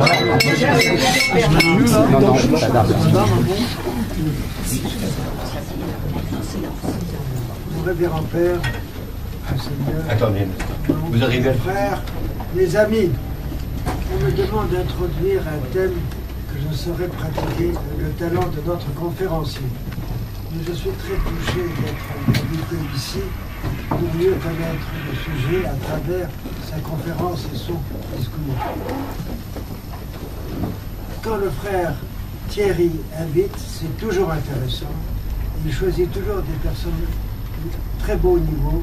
Mon révérend père, Seigneur, attendez, vous arrivez à le frères, les amis, on me demande d'introduire un thème que je saurais pratiquer, le talent de notre conférencier. Mais je suis très touché d'être invité ici pour mieux connaître le sujet à travers sa conférence et son discours. Quand le frère Thierry invite, c'est toujours intéressant. Il choisit toujours des personnes de très beau niveau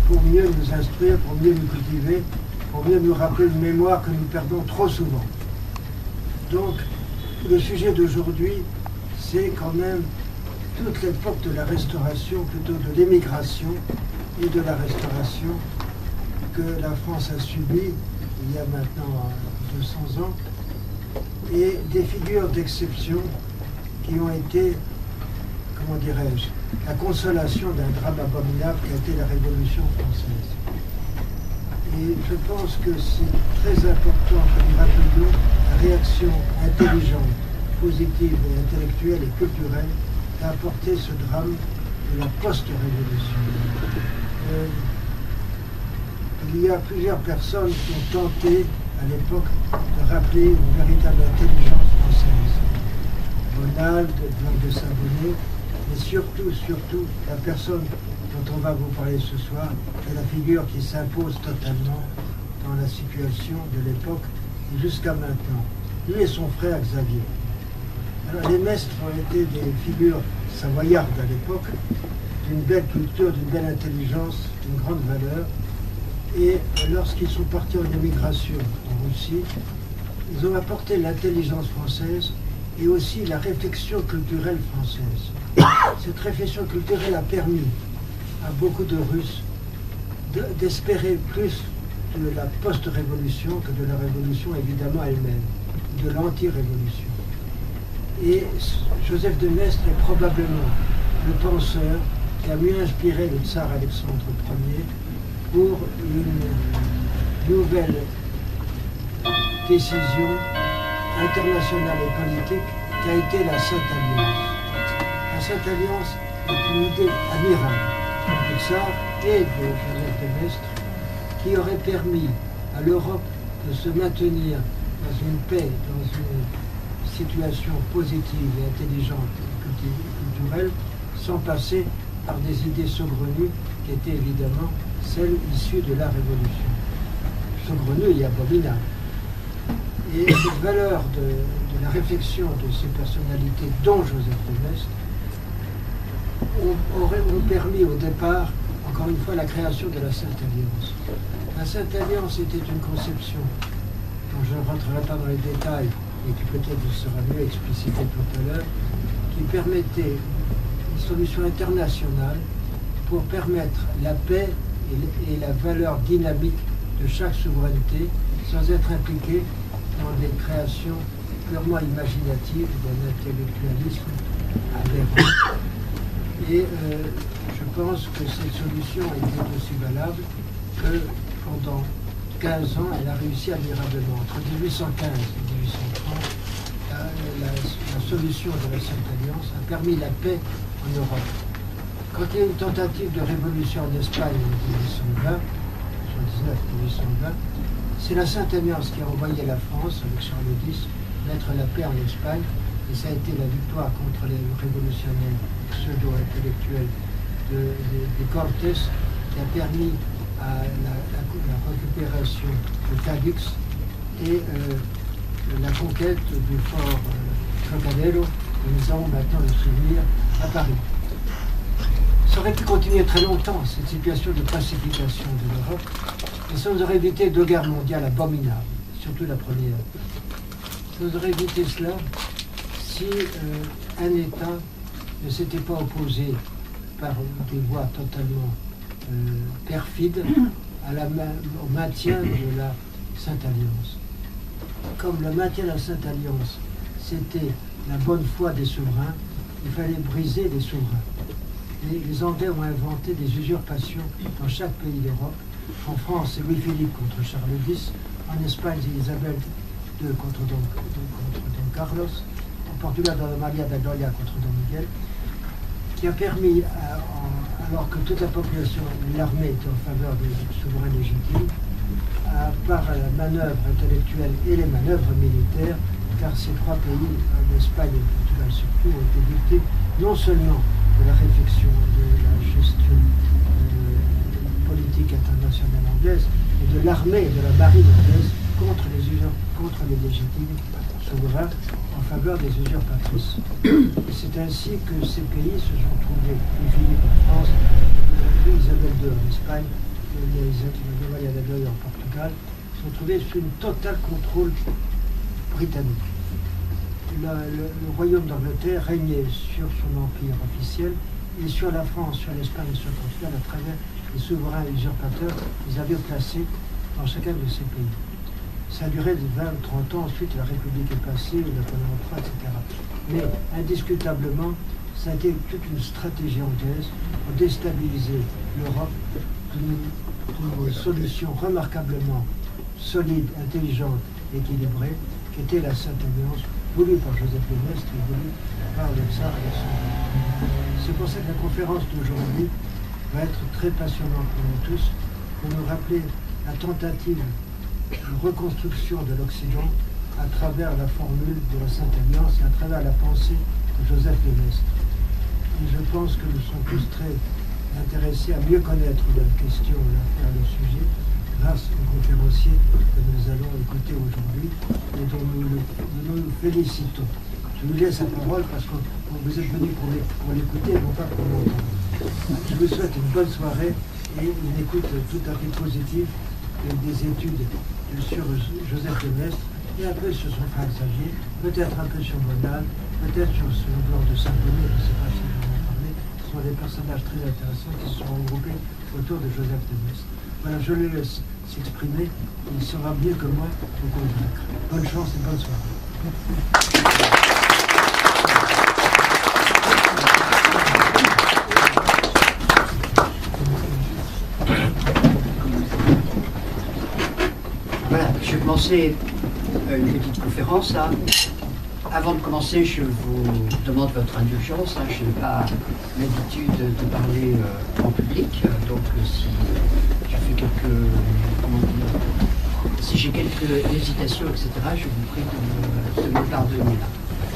pour mieux nous instruire, pour mieux nous cultiver, pour mieux nous rappeler une mémoire que nous perdons trop souvent. Donc, le sujet d'aujourd'hui, c'est quand même toute l'époque de la Restauration, plutôt de l'émigration et de la Restauration que la France a subie il y a maintenant 200 ans, et des figures d'exception qui ont été, comment dirais-je, la consolation d'un drame abominable qui a été la Révolution française. Et je pense que c'est très important que nous rappelions la réaction intelligente, positive et intellectuelle et culturelle qu'a apporté ce drame de la post-révolution. Il y a plusieurs personnes qui ont tenté à l'époque de rappeler une véritable intelligence française. Bonald, Blanc de Saint-Bonnet, mais surtout, la personne dont on va vous parler ce soir est la figure qui s'impose totalement dans la situation de l'époque et jusqu'à maintenant. Lui et son frère Xavier. Alors les Mestres ont été des figures savoyardes à l'époque, d'une belle culture, d'une belle intelligence, d'une grande valeur. Et lorsqu'ils sont partis en émigration en Russie, ils ont apporté l'intelligence française et aussi la réflexion culturelle française. Cette réflexion culturelle a permis à beaucoup de Russes d'espérer plus de la post-révolution que de la révolution évidemment elle-même, de l'anti-révolution. Et Joseph de Maistre est probablement le penseur qui a mieux inspiré le tsar Alexandre Ier pour une nouvelle décision internationale et politique qui a été la Sainte Alliance. La Sainte Alliance est une idée admirable du tsar et de Joseph de Maistre qui aurait permis à l'Europe de se maintenir dans une paix, dans une situation positive et intelligente et culturelle sans passer par des idées saugrenues qui étaient évidemment celles issues de la Révolution. Saugrenues et abominables. Et cette valeur de la réflexion de ces personnalités, dont Joseph de Maistre, ont permis au départ, encore une fois, la création de la Sainte Alliance. La Sainte Alliance était une conception dont je ne rentrerai pas dans les détails, et qui peut-être vous sera mieux explicitée tout à l'heure, qui permettait une solution internationale pour permettre la paix et la valeur dynamique de chaque souveraineté sans être impliqué dans des créations purement imaginatives, d'un intellectualisme aberrant. Et je pense que cette solution était aussi valable que pendant 15 ans, elle a réussi admirablement. Entre 1815 et 1830, la solution de la Sainte Alliance a permis la paix en Europe. Quand il y a eu une tentative de révolution en Espagne en 1820, 1819-1820, c'est la Sainte Alliance qui a envoyé la France, avec Charles X, mettre la paix en Espagne, et ça a été la victoire contre les révolutionnaires pseudo-intellectuels de Cortés, qui a permis à la récupération de Cadix et la conquête du fort Trocadéro, que nous avons maintenant le souvenir à Paris. Ça aurait pu continuer très longtemps, cette situation de pacification de l'Europe, et ça nous aurait évité 2 guerres mondiales abominables, surtout la première. Ça nous aurait évité cela si un État ne s'était pas opposé par des voies totalement perfides au maintien de la Sainte Alliance. Comme le maintien de la Sainte Alliance, c'était la bonne foi des souverains, il fallait briser les souverains. Et les Anglais ont inventé des usurpations dans chaque pays d'Europe. En France, c'est Louis-Philippe contre Charles X. En Espagne, c'est Isabelle II contre Don Carlos, en Portugal dans la Maria da Glória contre Don Miguel, qui a permis, alors que toute la population, l'armée était en faveur du souverain légitime, par la manœuvre intellectuelle et les manœuvres militaires, car ces trois pays, l'Espagne et le Portugal surtout, ont été victimes non seulement de la réflexion de la gestion politique internationale anglaise, mais de l'armée et de la marine anglaise contre les légitimes souverains en faveur des usurpatrices. C'est ainsi que ces pays se sont trouvés, Philippe en France, Isabelle II en Espagne, la Glória en Portugal, se sont trouvés sous un total contrôle britannique. Le royaume d'Angleterre régnait sur son empire officiel et sur la France, sur l'Espagne et sur le Portugal à travers les souverains usurpateurs qu'ils avaient placés dans chacun de ces pays. Ça a duré de 20-30 ans, ensuite la République est passée, Napoléon III, etc. Mais indiscutablement, ça a été toute une stratégie anglaise pour déstabiliser l'Europe d'une solution remarquablement solide, intelligente, équilibrée, qui était la Sainte Alliance, voulue par Joseph de Maistre et voulue par le tsar et son roi. C'est pour ça que la conférence d'aujourd'hui va être très passionnante pour nous tous, pour nous rappeler la tentative de reconstruction de l'Occident à travers la formule de la Sainte Alliance et à travers la pensée de Joseph de Maistre. Et je pense que nous sommes tous très intéressés à mieux connaître la question, le sujet, grâce aux conférenciers que nous allons écouter aujourd'hui et dont nous félicitons. Je vous laisse la parole parce que vous êtes venus pour l'écouter et non pas pour l'entendre. Je vous souhaite une bonne soirée et une écoute tout à fait positive des études sur Joseph de Maistre et un peu sur son frère Xavier, peut-être un peu sur Bonald, peut-être sur le bord de Saint-Bonnet, je ne sais pas si je vais en parler. Ce sont des personnages très intéressants qui se sont regroupés autour de Joseph de Maistre. Voilà, je le laisse s'exprimer, il sera mieux que moi pour convaincre. Bonne chance et bonne soirée. Voilà, je vais commencer une petite conférence là. Avant de commencer, je vous demande votre indulgence. Je n'ai pas l'habitude de parler en public, donc si je fais si j'ai quelques hésitations, etc., je vous prie de me pardonner là.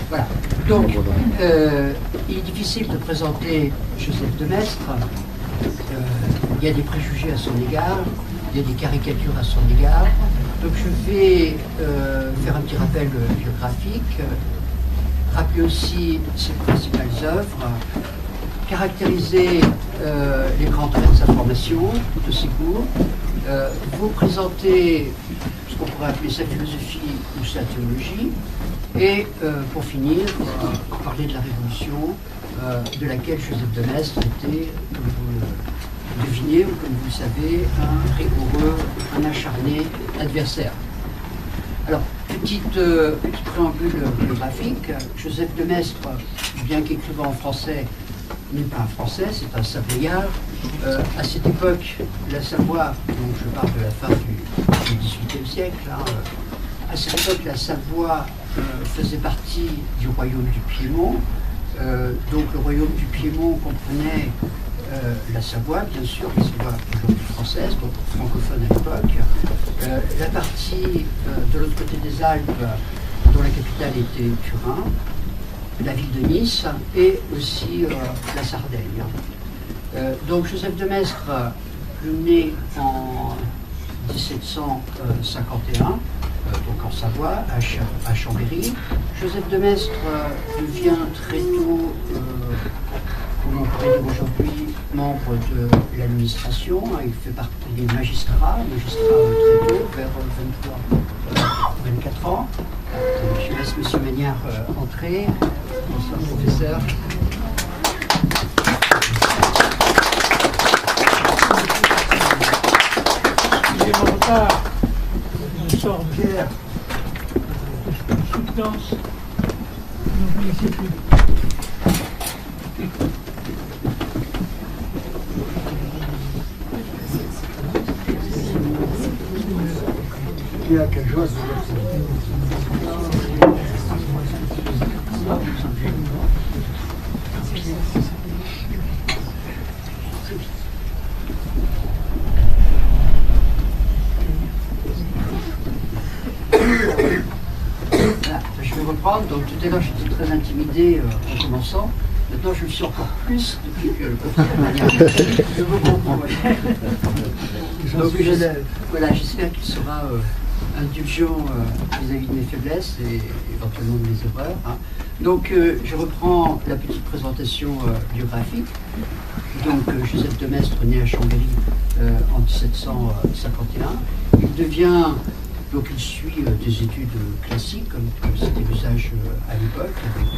Voilà. Donc, il est difficile de présenter Joseph de Maistre. Il y a des préjugés à son égard, il y a des caricatures à son égard. Donc je vais faire un petit rappel biographique, rappeler aussi ses principales œuvres, caractériser les grands traits de sa formation, de ses cours, vous présenter ce qu'on pourrait appeler sa philosophie ou sa théologie, et pour finir, parler de la Révolution, de laquelle Joseph de Maistre était, comme vous le devinez, ou comme vous le savez, un rigoureux, un acharné adversaire. Alors, petit préambule biographique, Joseph de Maistre, bien qu'écrivant en français, n'est pas un Français, c'est un Savoyard. À cette époque, la Savoie, donc je parle de la fin du XVIIIe siècle, à cette époque, la Savoie faisait partie du royaume du Piémont. Donc le royaume du Piémont comprenait la Savoie, bien sûr, la Savoie aujourd'hui française, donc francophone à l'époque, la partie de l'autre côté des Alpes, dont la capitale était Turin, la ville de Nice et aussi la Sardaigne. Donc Joseph de Maistre, né en 1751, donc en Savoie, à Chambéry. Joseph de Maistre devient très tôt, comme on pourrait dire aujourd'hui, membre de l'administration. Il fait partie des magistrats très tôt, vers 24 ans. Je laisse M. Magnard entrer. Bonsoir, professeur. Excusez mon retard. Je sors Pierre. Substance. Vous ne connaissez plus. Pierre, quelle joie de vous retrouver. comprendre. Donc tout à l'heure, j'étais très intimidé en commençant. Maintenant, je le suis encore plus depuis que le conflit je vous comprends. Donc, voilà, j'espère qu'il sera indulgent vis-à-vis de mes faiblesses et éventuellement de mes erreurs. Hein. Donc, je reprends la petite présentation biographique. Donc, Joseph de Maistre, né à Chambéry en 1751. Il devient, donc il suit des études classiques, comme c'était l'usage à l'époque, avec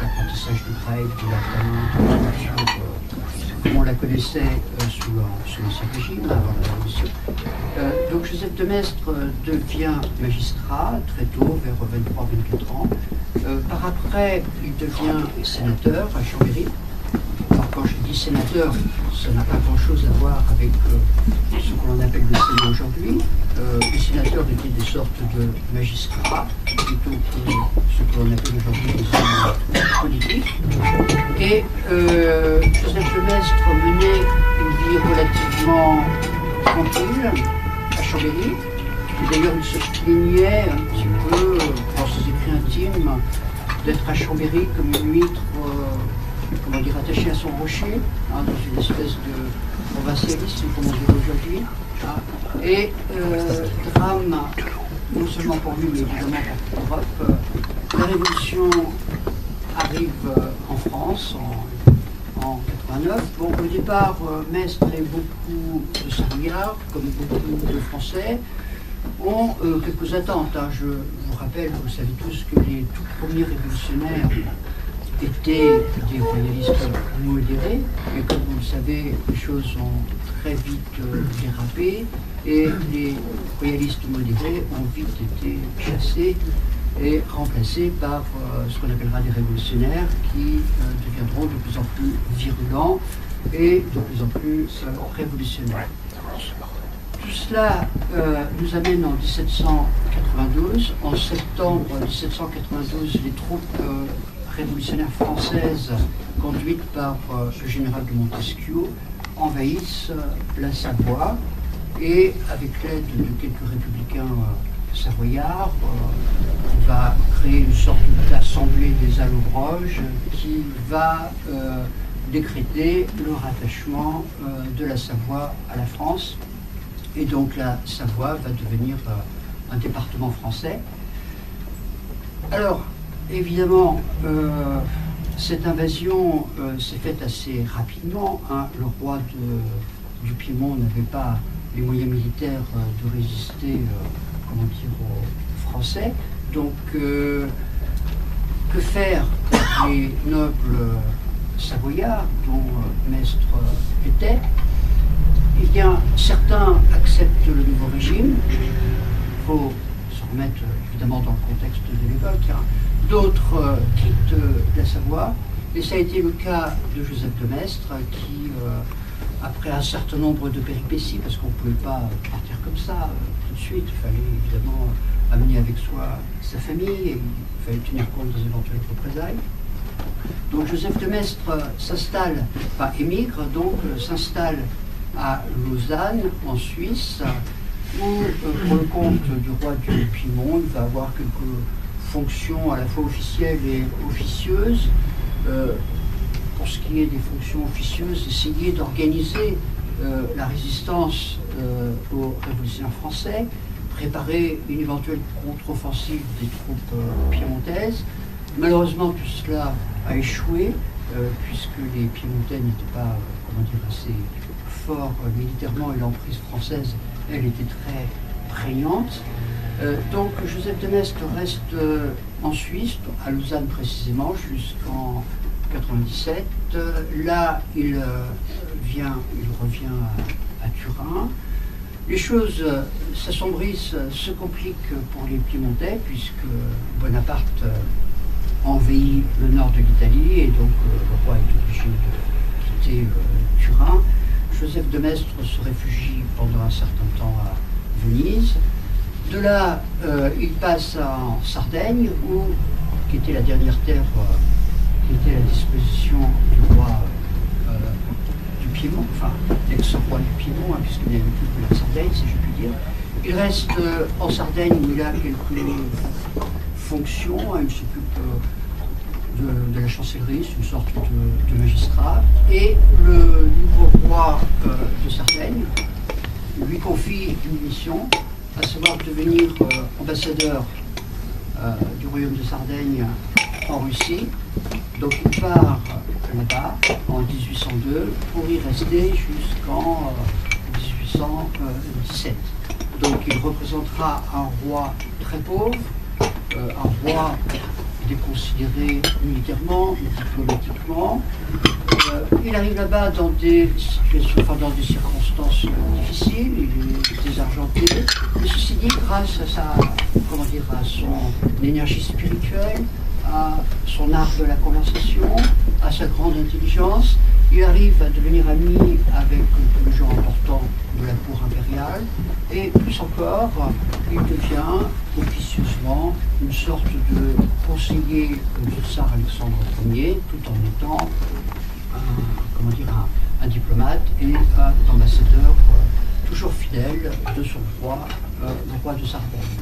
l'apprentissage du grec, du latin, de la culture, comme on la connaissait sous l'Ancien Régime, avant la Révolution. Donc Joseph de Maistre devient magistrat très tôt, vers 23-24 ans. Par après, il devient sénateur à Chambéry. Alors, quand je dis sénateur, ça n'a pas grand-chose à voir avec ce que l'on appelle le Sénat aujourd'hui. Les sénateurs étaient des sortes de magistrats, plutôt que ce que l'on appelle aujourd'hui des hommes politiques. Et Joseph de Maistre menait une vie relativement tranquille à Chambéry. Et d'ailleurs, il se plaignait un petit peu, dans ses écrits intimes, d'être à Chambéry comme une huître comment dire, attaché à son rocher, hein, dans une espèce de provincialisme, comme on dit aujourd'hui. Hein. Et drame, non seulement pour lui, mais évidemment pour l'Europe, la Révolution arrive en France en 89. Bon, au départ, Maistre et beaucoup de Savoyards, comme beaucoup de Français, ont quelques attentes. Hein. Je vous rappelle, vous savez tous, que les tout premiers révolutionnaires étaient des royalistes modérés, mais comme vous le savez, les choses ont très vite dérapé et les royalistes modérés ont vite été chassés et remplacés par ce qu'on appellera des révolutionnaires qui deviendront de plus en plus virulents et de plus en plus révolutionnaires. Tout cela nous amène en 1792. En septembre 1792, les troupes révolutionnaires françaises, conduites par le général de Montesquieu, envahissent la Savoie et, avec l'aide de quelques républicains savoyards, on va créer une sorte d'assemblée des Allobroges qui va décréter le rattachement de la Savoie à la France. Et donc la Savoie va devenir un département français. Alors, évidemment, cette invasion s'est faite assez rapidement. Hein. Le roi du Piémont n'avait pas les moyens militaires de résister comment dire, aux Français. Donc, que faire les nobles savoyards, dont Maistre était? Eh bien, certains acceptent le nouveau régime. Il faut se remettre évidemment dans le contexte de l'époque. Hein. D'autres quittent la Savoie, et ça a été le cas de Joseph de Maistre qui, après un certain nombre de péripéties, parce qu'on ne pouvait pas partir comme ça tout de suite, il fallait évidemment amener avec soi sa famille, et il fallait tenir compte des éventuelles représailles. Donc Joseph de Maistre s'installe, enfin émigre, donc s'installe à Lausanne, en Suisse, où, pour le compte du roi du Piémont, il va avoir quelques fonctions à la fois officielles et officieuses. Pour ce qui est des fonctions officieuses, essayer d'organiser la résistance aux révolutionnaires français, préparer une éventuelle contre-offensive des troupes piémontaises. Malheureusement, tout cela a échoué, puisque les Piémontais n'étaient pas, comment dire, assez forts militairement, et l'emprise française, elle, était très prégnante. Donc Joseph de Maistre reste en Suisse, à Lausanne précisément, jusqu'en 97. Là, il revient à Turin. Les choses s'assombrissent, se compliquent pour les Piémontais, puisque Bonaparte envahit le nord de l'Italie, et donc le roi est obligé de quitter Turin. Joseph de Maistre se réfugie pendant un certain temps à Venise. De là, il passe en Sardaigne, qui était la dernière terre qui était à la disposition du roi du Piémont, enfin l'ex-roi du Piémont, hein, puisqu'il n'est plus que la Sardaigne, si je puis dire. Il reste en Sardaigne où il a quelques fonctions, hein, il s'occupe de la chancellerie, c'est une sorte de magistrat, et le nouveau roi de Sardaigne lui confie une mission, à savoir devenir ambassadeur du royaume de Sardaigne en Russie. Donc il part là-bas en 1802 pour y rester jusqu'en 1817. Donc il représentera un roi très pauvre, un roi déconsidéré militairement, diplomatiquement. Il arrive là-bas dans des situations, enfin dans des circonstances difficiles, il est désargenté, mais ceci dit, grâce à sa, comment dire, à son énergie spirituelle, à son art de la conversation, à sa grande intelligence, il arrive à devenir ami avec tous les gens importants de la cour impériale, et plus encore, il devient officieusement une sorte de conseiller du tsar Alexandre Ier, tout en étant un diplomate et un ambassadeur toujours fidèle de son roi, le roi de Sardaigne.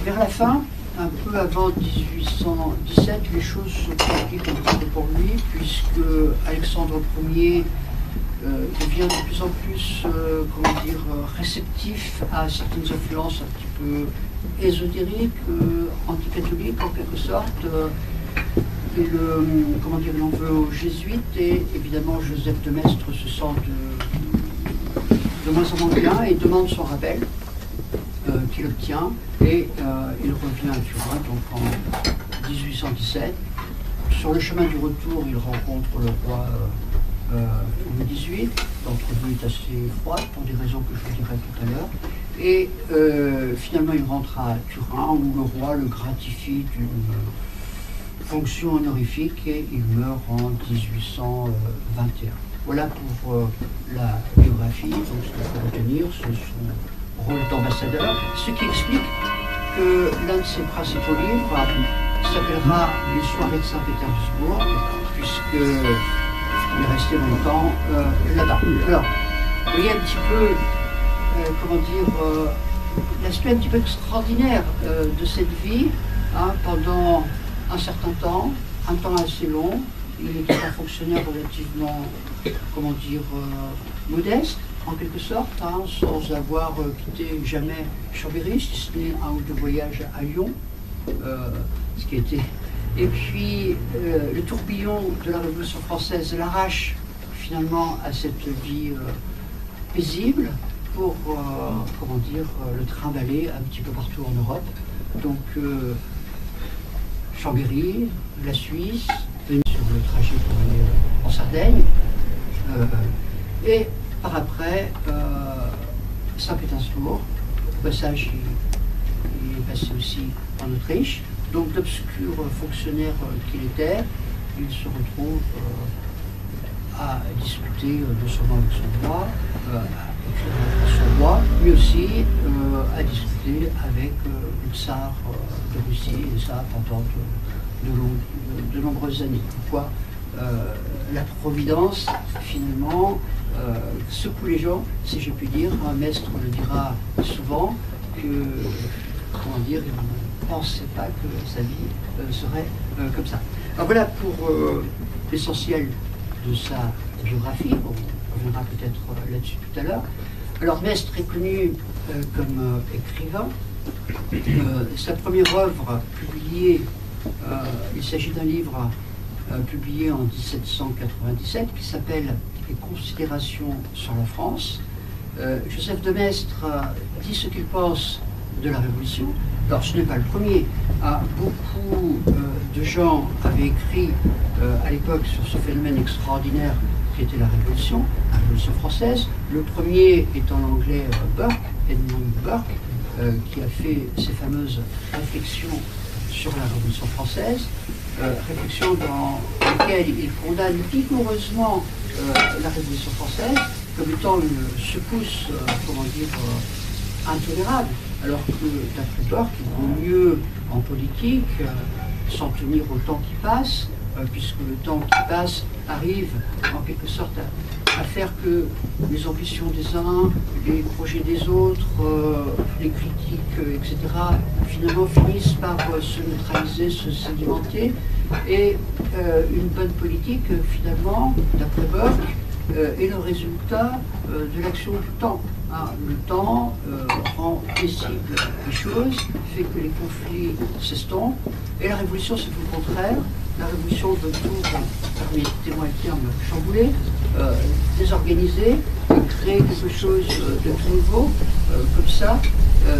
Vers la fin, un peu avant 1817, les choses se compliquent un petit peu pour lui, puisque Alexandre Ier devient de plus en plus réceptif à certaines influences un petit peu ésotériques, anticatholiques en quelque sorte. Il en veut aux jésuites, et évidemment Joseph de Maistre se sent de moins en moins bien et demande son rappel, qu'il obtient, et il revient à Turin donc en 1817. Sur le chemin du retour, il rencontre le roi Louis XVIII. L'entrevue est assez froide pour des raisons que je vous dirai tout à l'heure. Et finalement, il rentre à Turin où le roi le gratifie d'une fonction honorifique et il meurt en 1821. Voilà pour la biographie. Donc, ce qu'il faut retenir, c'est son rôle d'ambassadeur, ce qui explique que l'un de ses principaux livres s'appellera Les soirées de Saint-Pétersbourg, puisqu'il est resté longtemps là-bas. Alors, vous voyez un petit peu, l'aspect un petit peu extraordinaire de cette vie, hein, pendant un certain temps, un temps assez long. Il était un fonctionnaire relativement, modeste, en quelque sorte, hein, sans avoir quitté jamais Chambéry, si ce n'est un ou deux voyages à Lyon, ce qui était... Et puis, le tourbillon de la Révolution française l'arrache finalement à cette vie paisible pour, le trimballer un petit peu partout en Europe. Donc, Chambéry, la Suisse, venu sur le trajet pour aller en Sardaigne, et par après, Saint-Pétersbourg. Au passage, il est passé aussi en Autriche. Donc, d'obscur fonctionnaire qu'il était, il se retrouve à discuter non seulement avec son roi, mais aussi à discuter avec le tsar de Russie, et ça pendant de nombreuses années. Pourquoi la Providence, finalement, secoue les gens, si je puis dire. Un maître le dira souvent, que, il ne pensait pas que sa vie serait comme ça. Alors voilà pour l'essentiel de sa biographie. On reviendra peut-être là-dessus tout à l'heure. Alors Maistre est connu comme écrivain. Sa première œuvre publiée, il s'agit d'un livre publié en 1797 qui s'appelle « Les considérations sur la France ». Joseph de Maistre dit ce qu'il pense de la Révolution. Alors ce n'est pas le premier. Beaucoup de gens avaient écrit à l'époque sur ce phénomène extraordinaire qui était la Révolution française. Le premier étant l'anglais Burke, Edmund Burke, qui a fait ces fameuses réflexions sur la Révolution française, réflexions dans lesquelles il condamne vigoureusement la Révolution française comme étant une secousse, intolérable, alors que d'après Burke, il vaut mieux en politique s'en tenir au temps qui passe puisque le temps qui passe arrive en quelque sorte à faire que les ambitions des uns, les projets des autres, les critiques, etc., finalement finissent par se neutraliser, se sédimenter, et une bonne politique, finalement, d'après Burke, est le résultat de l'action du temps. Hein. Le temps rend paisible les choses, fait que les conflits s'estompent, et la révolution, c'est tout le contraire. La révolution veut tout, permettez-moi le terme, chambouler, désorganiser, créer quelque chose de tout nouveau, comme ça,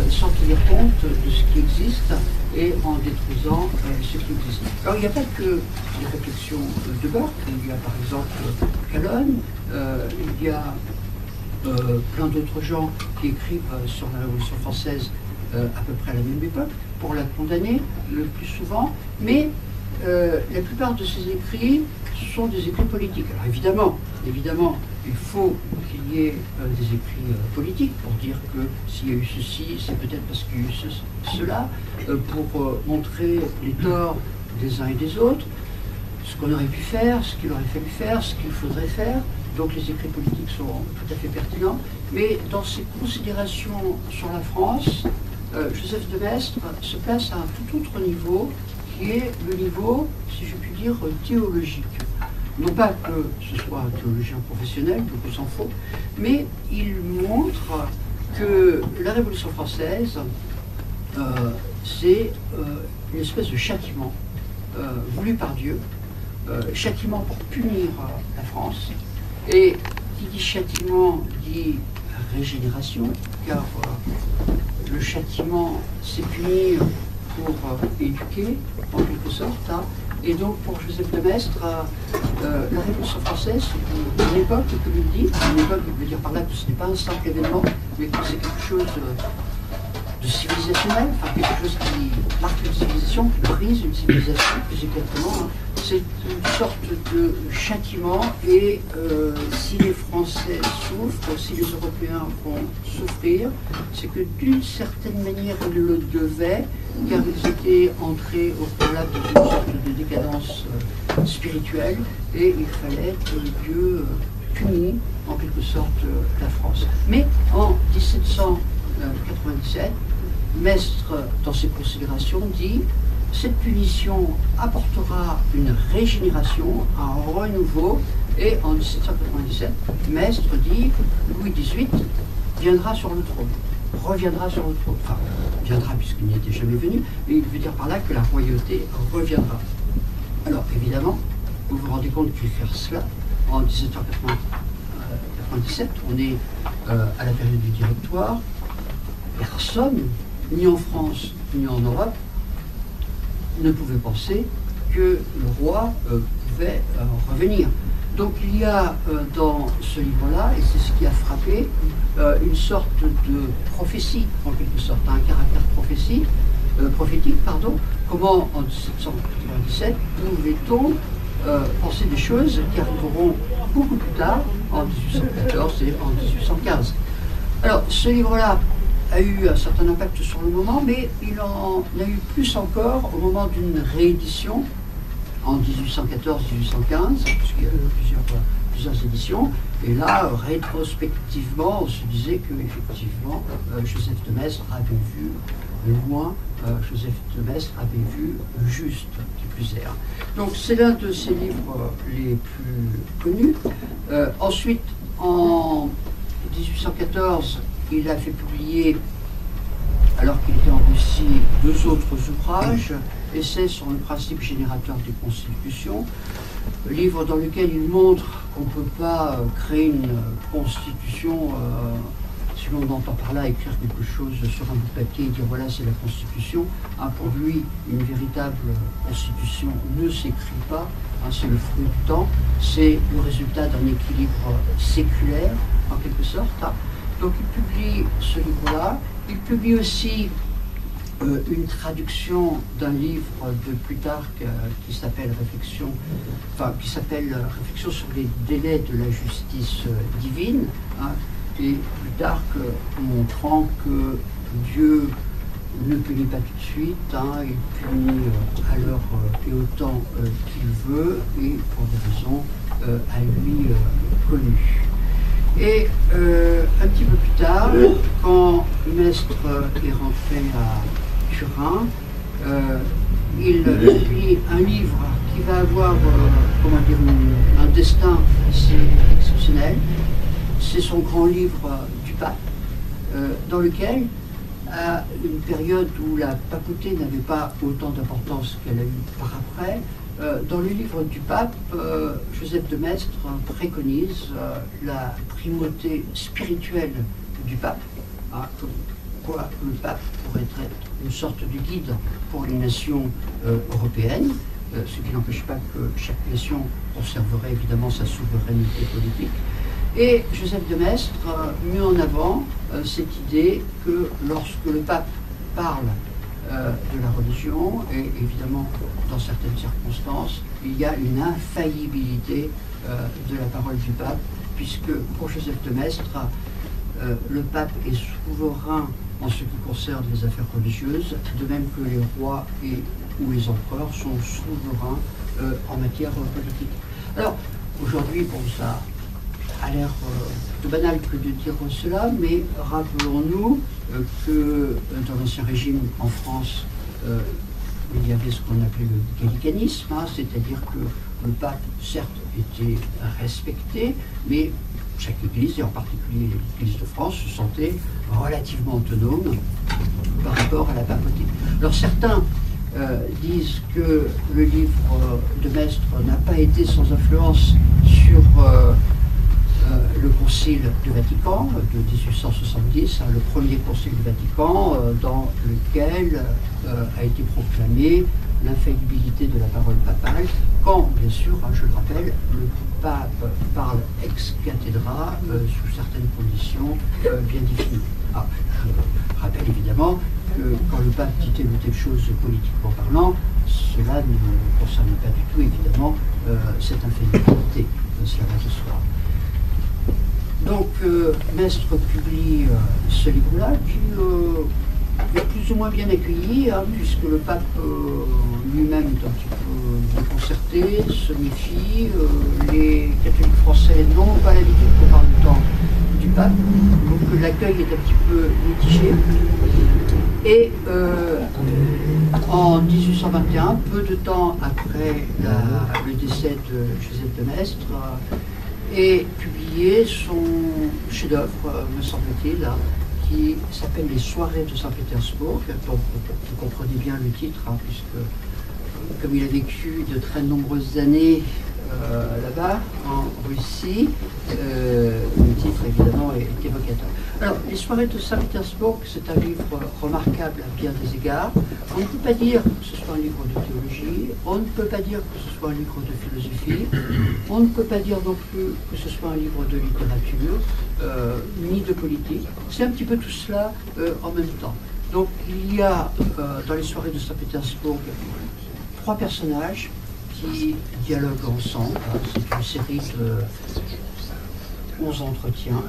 sans tenir compte de ce qui existe et en détruisant ce qui existe. Alors il n'y a pas que les réflexions de Burke, il y a par exemple Calonne, il y a plein d'autres gens qui écrivent sur la Révolution française à peu près à la même époque, pour la condamner le plus souvent, mais la plupart de ces écrits sont des écrits politiques. Alors évidemment, il faut qu'il y ait des écrits politiques pour dire que s'il y a eu ceci, c'est peut-être parce qu'il y a eu cela, pour montrer les torts des uns et des autres, ce qu'on aurait pu faire, ce qu'il aurait fallu faire, ce qu'il faudrait faire. Donc les écrits politiques sont tout à fait pertinents. Mais dans ses considérations sur la France, Joseph de Maistre se place à un tout autre niveau, qui est le niveau, si je puis dire, théologique. Non pas que ce soit un théologien professionnel, donc on s'en faut, mais il montre que la Révolution française, c'est une espèce de châtiment voulu par Dieu, châtiment pour punir la France. Et qui dit châtiment dit régénération, car le châtiment, c'est punir pour éduquer, en quelque sorte. Hein. Et donc, pour Joseph de Maistre, la Révolution française, c'est une époque, comme il dit, une époque, il veut dire par là que ce n'est pas un simple événement, mais que c'est quelque chose de civilisationnel, enfin quelque chose qui marque une civilisation, qui brise une civilisation, plus exactement. Hein. C'est une sorte de châtiment, et si les Français souffrent, si les Européens vont souffrir, c'est que d'une certaine manière ils le devaient, car ils étaient entrés au préalable d'une sorte de décadence spirituelle, et il fallait que Dieu punisse en quelque sorte la France. Mais en 1797, Maistre, dans ses considérations, dit: cette punition apportera une régénération, un renouveau, et en 1797, Maistre dit Louis XVIII viendra sur le trône, reviendra sur le trône. Enfin, viendra puisqu'il n'y était jamais venu, mais il veut dire par là que la royauté reviendra. Alors évidemment, vous vous rendez compte qu'écrire cela en 1797, on est à la période du Directoire, personne, ni en France ni en Europe, ne pouvait penser que le roi pouvait revenir. Donc il y a dans ce livre-là, et c'est ce qui a frappé, une sorte de prophétie, en quelque sorte, un caractère prophétique. Comment en 1797 pouvait-on penser des choses qui arriveront beaucoup plus tard, en 1814 et en 1815. Alors ce livre-là a eu un certain impact sur le moment, mais il en a eu plus encore au moment d'une réédition en 1814-1815, puisqu'il y a eu plusieurs éditions. Et là, rétrospectivement, on se disait qu'effectivement, Joseph de Maistre avait vu loin, Joseph de Maistre avait vu juste, qui plus est. Donc c'est l'un de ses livres les plus connus. Ensuite, en 1814, il a fait publier, alors qu'il était en Russie, 2 autres ouvrages, Essais sur le principe générateur des constitutions, livre dans lequel il montre qu'on ne peut pas créer une constitution, si l'on entend par là écrire quelque chose sur un bout de papier et dire voilà c'est la constitution. Pour lui, une véritable constitution ne s'écrit pas, c'est le fruit du temps, c'est le résultat d'un équilibre séculaire, en quelque sorte. Donc il publie ce livre-là. Il publie aussi une traduction d'un livre de Plutarque qui s'appelle Réflexion sur les délais de la justice divine, et Plutarque montrant que Dieu ne punit pas tout de suite, il punit à l'heure et au temps qu'il veut et pour des raisons à lui connues. Et un petit peu plus tard, quand Mestre est rentré à Turin, il publie un livre qui va avoir un destin assez exceptionnel. C'est son grand livre du pape, dans lequel, à une période où la papauté n'avait pas autant d'importance qu'elle a eu par après, dans le livre du pape, Joseph de Maistre préconise la primauté spirituelle du pape, comme quoi le pape pourrait être une sorte de guide pour les nations européennes, ce qui n'empêche pas que chaque nation conserverait évidemment sa souveraineté politique. Et Joseph de Maistre met en avant cette idée que lorsque le pape parle de la religion, et évidemment dans certaines circonstances, il y a une infaillibilité de la parole du pape, puisque pour Joseph de Maistre, le pape est souverain en ce qui concerne les affaires religieuses, de même que les rois ou les empereurs sont souverains en matière politique. Alors, aujourd'hui, bon, ça a l'air plutôt banal que de dire cela, mais rappelons-nous que dans l'Ancien Régime en France, il y avait ce qu'on appelait le gallicanisme, c'est-à-dire que le pape, certes, était respecté, mais chaque église, et en particulier l'Église de France, se sentait relativement autonome par rapport à la papauté. Alors certains disent que le livre de Maistre n'a pas été sans influence sur le Concile du Vatican de 1870, le premier Concile du Vatican, dans lequel a été proclamée l'infaillibilité de la parole papale, quand, bien sûr, je le rappelle, le pape parle ex cathedra sous certaines conditions bien définies. Je rappelle évidemment que quand le pape dit telle ou telle chose politiquement parlant, cela ne concerne pas du tout, évidemment, cette infaillibilité. Cela va de soi. Donc, Maistre publie ce livre-là qui est plus ou moins bien accueilli, puisque le pape lui-même est un petit peu déconcerté, se méfie. Les catholiques français n'ont pas l'habitude qu'on parle du temps du pape, donc l'accueil est un petit peu mitigé. Et en 1821, peu de temps après le décès de Joseph de Maistre, est publié son chef-d'œuvre, me semble-t-il, qui s'appelle Les Soirées de Saint-Pétersbourg. Donc vous comprenez bien le titre, puisque comme il a vécu de très nombreuses années là-bas, en Russie, le titre évidemment est évocateur. Alors, Les Soirées de Saint-Pétersbourg, c'est un livre remarquable à bien des égards. On ne peut pas dire que ce soit un livre de théologie, on ne peut pas dire que ce soit un livre de philosophie, on ne peut pas dire non plus que ce soit un livre de littérature, ni de politique. C'est un petit peu tout cela en même temps. Donc, il y a dans Les Soirées de Saint-Pétersbourg 3 personnages qui dialoguent ensemble. C'est une série de 11 entretiens.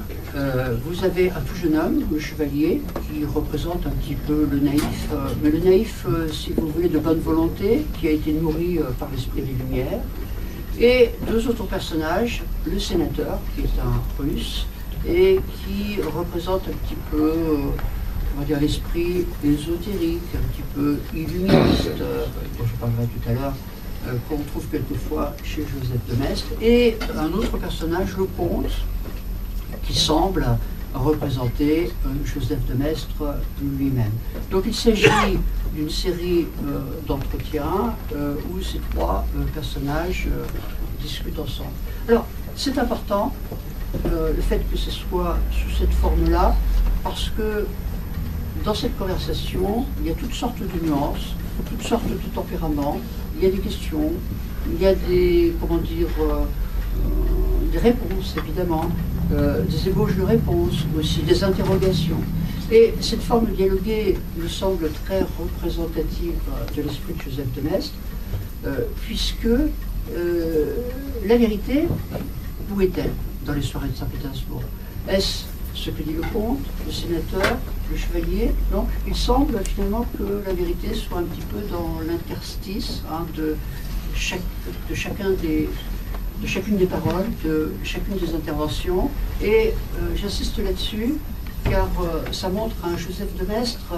Vous avez un tout jeune homme, le chevalier, qui représente un petit peu le naïf, mais le naïf, si vous voulez, de bonne volonté, qui a été nourri par l'esprit des Lumières. Et 2 autres personnages, le sénateur, qui est un russe, et qui représente un petit peu, on va dire, l'esprit ésotérique, un petit peu illuministe, dont je parlerai tout à l'heure, qu'on trouve quelquefois chez Joseph de Maistre, et un autre personnage, le comte, qui semble représenter Joseph de Maistre lui-même. Donc il s'agit d'une série d'entretiens où ces 3 personnages discutent ensemble. Alors, c'est important, le fait que ce soit sous cette forme-là, parce que dans cette conversation, il y a toutes sortes de nuances, toutes sortes de tempéraments, il y a des questions, il y a des, des réponses, évidemment, des ébauches de réponses, aussi des interrogations. Et cette forme dialoguée me semble très représentative de l'esprit de Joseph de Maistre, puisque la vérité, où est-elle dans les soirées de Saint-Pétersbourg? Est-ce ce que dit le comte, le sénateur, le chevalier. Donc il semble finalement que la vérité soit un petit peu dans l'interstice de chacune des paroles, de chacune des interventions. Et j'insiste là-dessus, car ça montre un Joseph de Maistre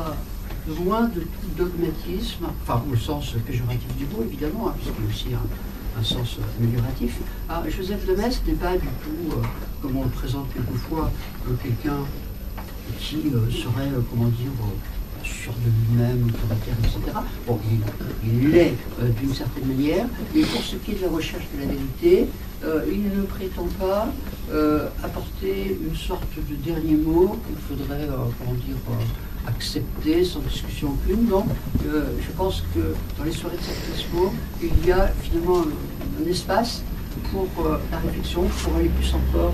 loin de tout dogmatisme, enfin au sens péjoratif du mot évidemment, puisqu'il y a aussi un sens amélioratif. Joseph de Maistre n'est pas du tout, comme on le présente quelquefois, quelqu'un qui serait, comment dire, sûr de lui-même, autoritaire, etc. Bon, il l'est d'une certaine manière, mais pour ce qui est de la recherche de la vérité, il ne prétend pas apporter une sorte de dernier mot qu'il faudrait, comment dire, accepter sans discussion aucune. Donc, je pense que dans les soirées de Saint-Cosmo, il y a finalement un espace pour la réflexion, pour aller plus encore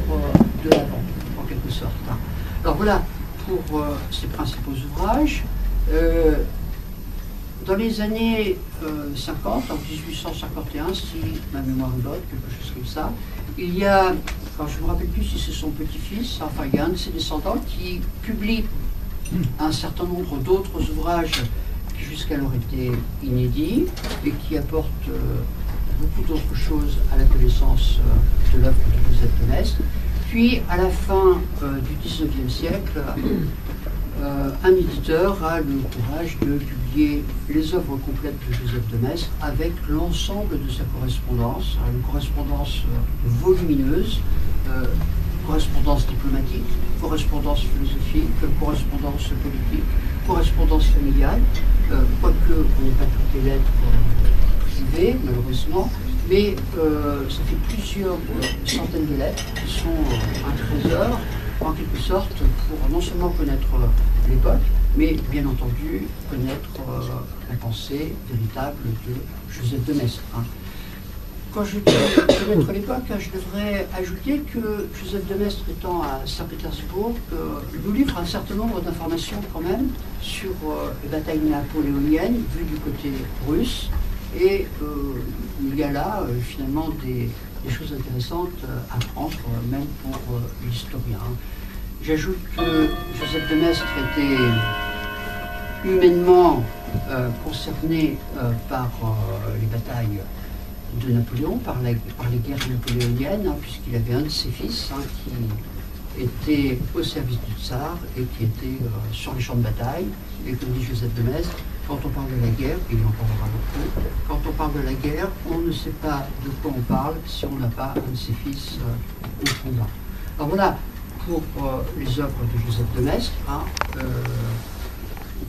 de l'avant, en quelque sorte. Alors voilà pour ces principaux ouvrages. Dans les années 50, en 1851, si ma mémoire est bonne, quelque chose comme ça, il y a, alors je ne me rappelle plus si c'est son petit-fils, enfin il y a un de ses descendants qui publie un certain nombre d'autres ouvrages qui jusqu'alors étaient inédits et qui apportent beaucoup d'autres choses à la connaissance de l'œuvre de Joseph de Maistre. Puis, à la fin du XIXe siècle, un éditeur a le courage de publier les œuvres complètes de Joseph de Maistre avec l'ensemble de sa correspondance, une correspondance volumineuse, correspondance diplomatique, correspondance philosophique, correspondance politique, correspondance familiale, quoique on n'ait pas toutes les lettres privées, malheureusement, mais ça fait plusieurs centaines de lettres qui sont un trésor, en quelque sorte, pour non seulement connaître l'époque, mais bien entendu connaître la pensée véritable de Joseph de Maistre. Quand je dis connaître l'époque, je devrais ajouter que Joseph de Maistre étant à Saint-Pétersbourg, nous livre un certain nombre d'informations quand même sur les batailles napoléoniennes vues du côté russe. Et il y a là finalement des choses intéressantes à prendre, même pour l'historien. J'ajoute que Joseph de Maistre était humainement concerné par les batailles de Napoléon, par les guerres napoléoniennes, puisqu'il avait un de ses fils qui était au service du tsar et qui était sur les champs de bataille. Et comme dit Joseph de Maistre, quand on parle de la guerre, et il en parlera beaucoup, quand on parle de la guerre, on ne sait pas de quoi on parle si on n'a pas un de ses fils au combat. Alors voilà pour les œuvres de Joseph de Maistre,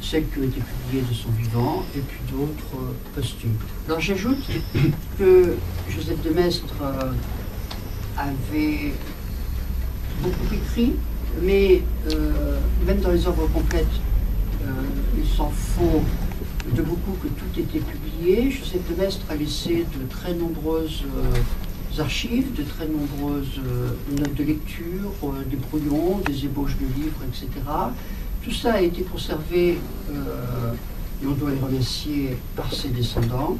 celles qui ont été publiées de son vivant, et puis d'autres posthumes. Alors j'ajoute que Joseph de Maistre avait beaucoup écrit, mais même dans les œuvres complètes, il s'en faut de beaucoup que tout était publié. Joseph de Maistre a laissé de très nombreuses archives, de très nombreuses notes de lecture, des brouillons, des ébauches de livres, etc. Tout ça a été conservé, et on doit les remercier, par ses descendants.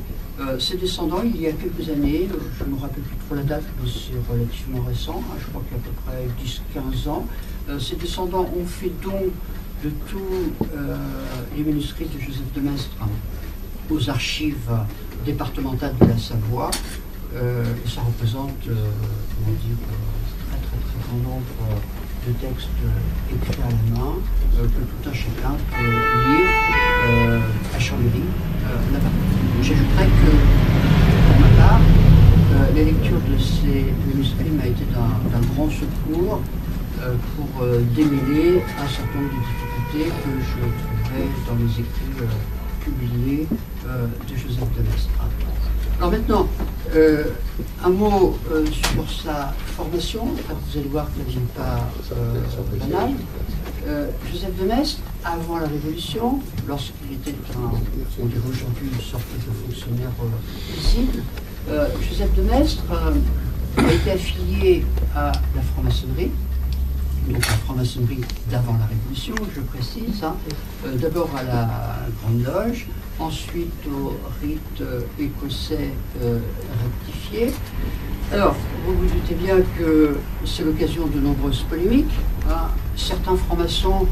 Ses descendants, il y a quelques années, je ne me rappelle plus trop la date, mais c'est relativement récent, je crois qu'il y a à peu près 10-15 ans, ses descendants ont fait don de tous les manuscrits de Joseph de Maistre aux archives départementales de la Savoie. Et ça représente, comment dire, un très grand nombre de textes écrits à la main que tout un chacun peut lire à Chambéry, là-bas. J'ajouterais que, pour ma part, la lecture de ces manuscrits m'a été d'un grand secours pour démêler un certain nombre de difficultés que je trouvais dans les écrits publiés de Joseph de Maistre. Alors maintenant, un mot sur sa formation. Vous allez voir qu'elle n'est pas banale. Joseph de Maistre, avant la Révolution, lorsqu'il était on dirait aujourd'hui une sorte de fonctionnaire visible, Joseph de Maistre a été affilié à la franc-maçonnerie, donc la franc-maçonnerie d'avant la Révolution, je précise, d'abord à la Grande Loge, ensuite au rite écossais rectifié, Alors, vous vous doutez bien que c'est l'occasion de nombreuses polémiques. Hein. Certains francs-maçons,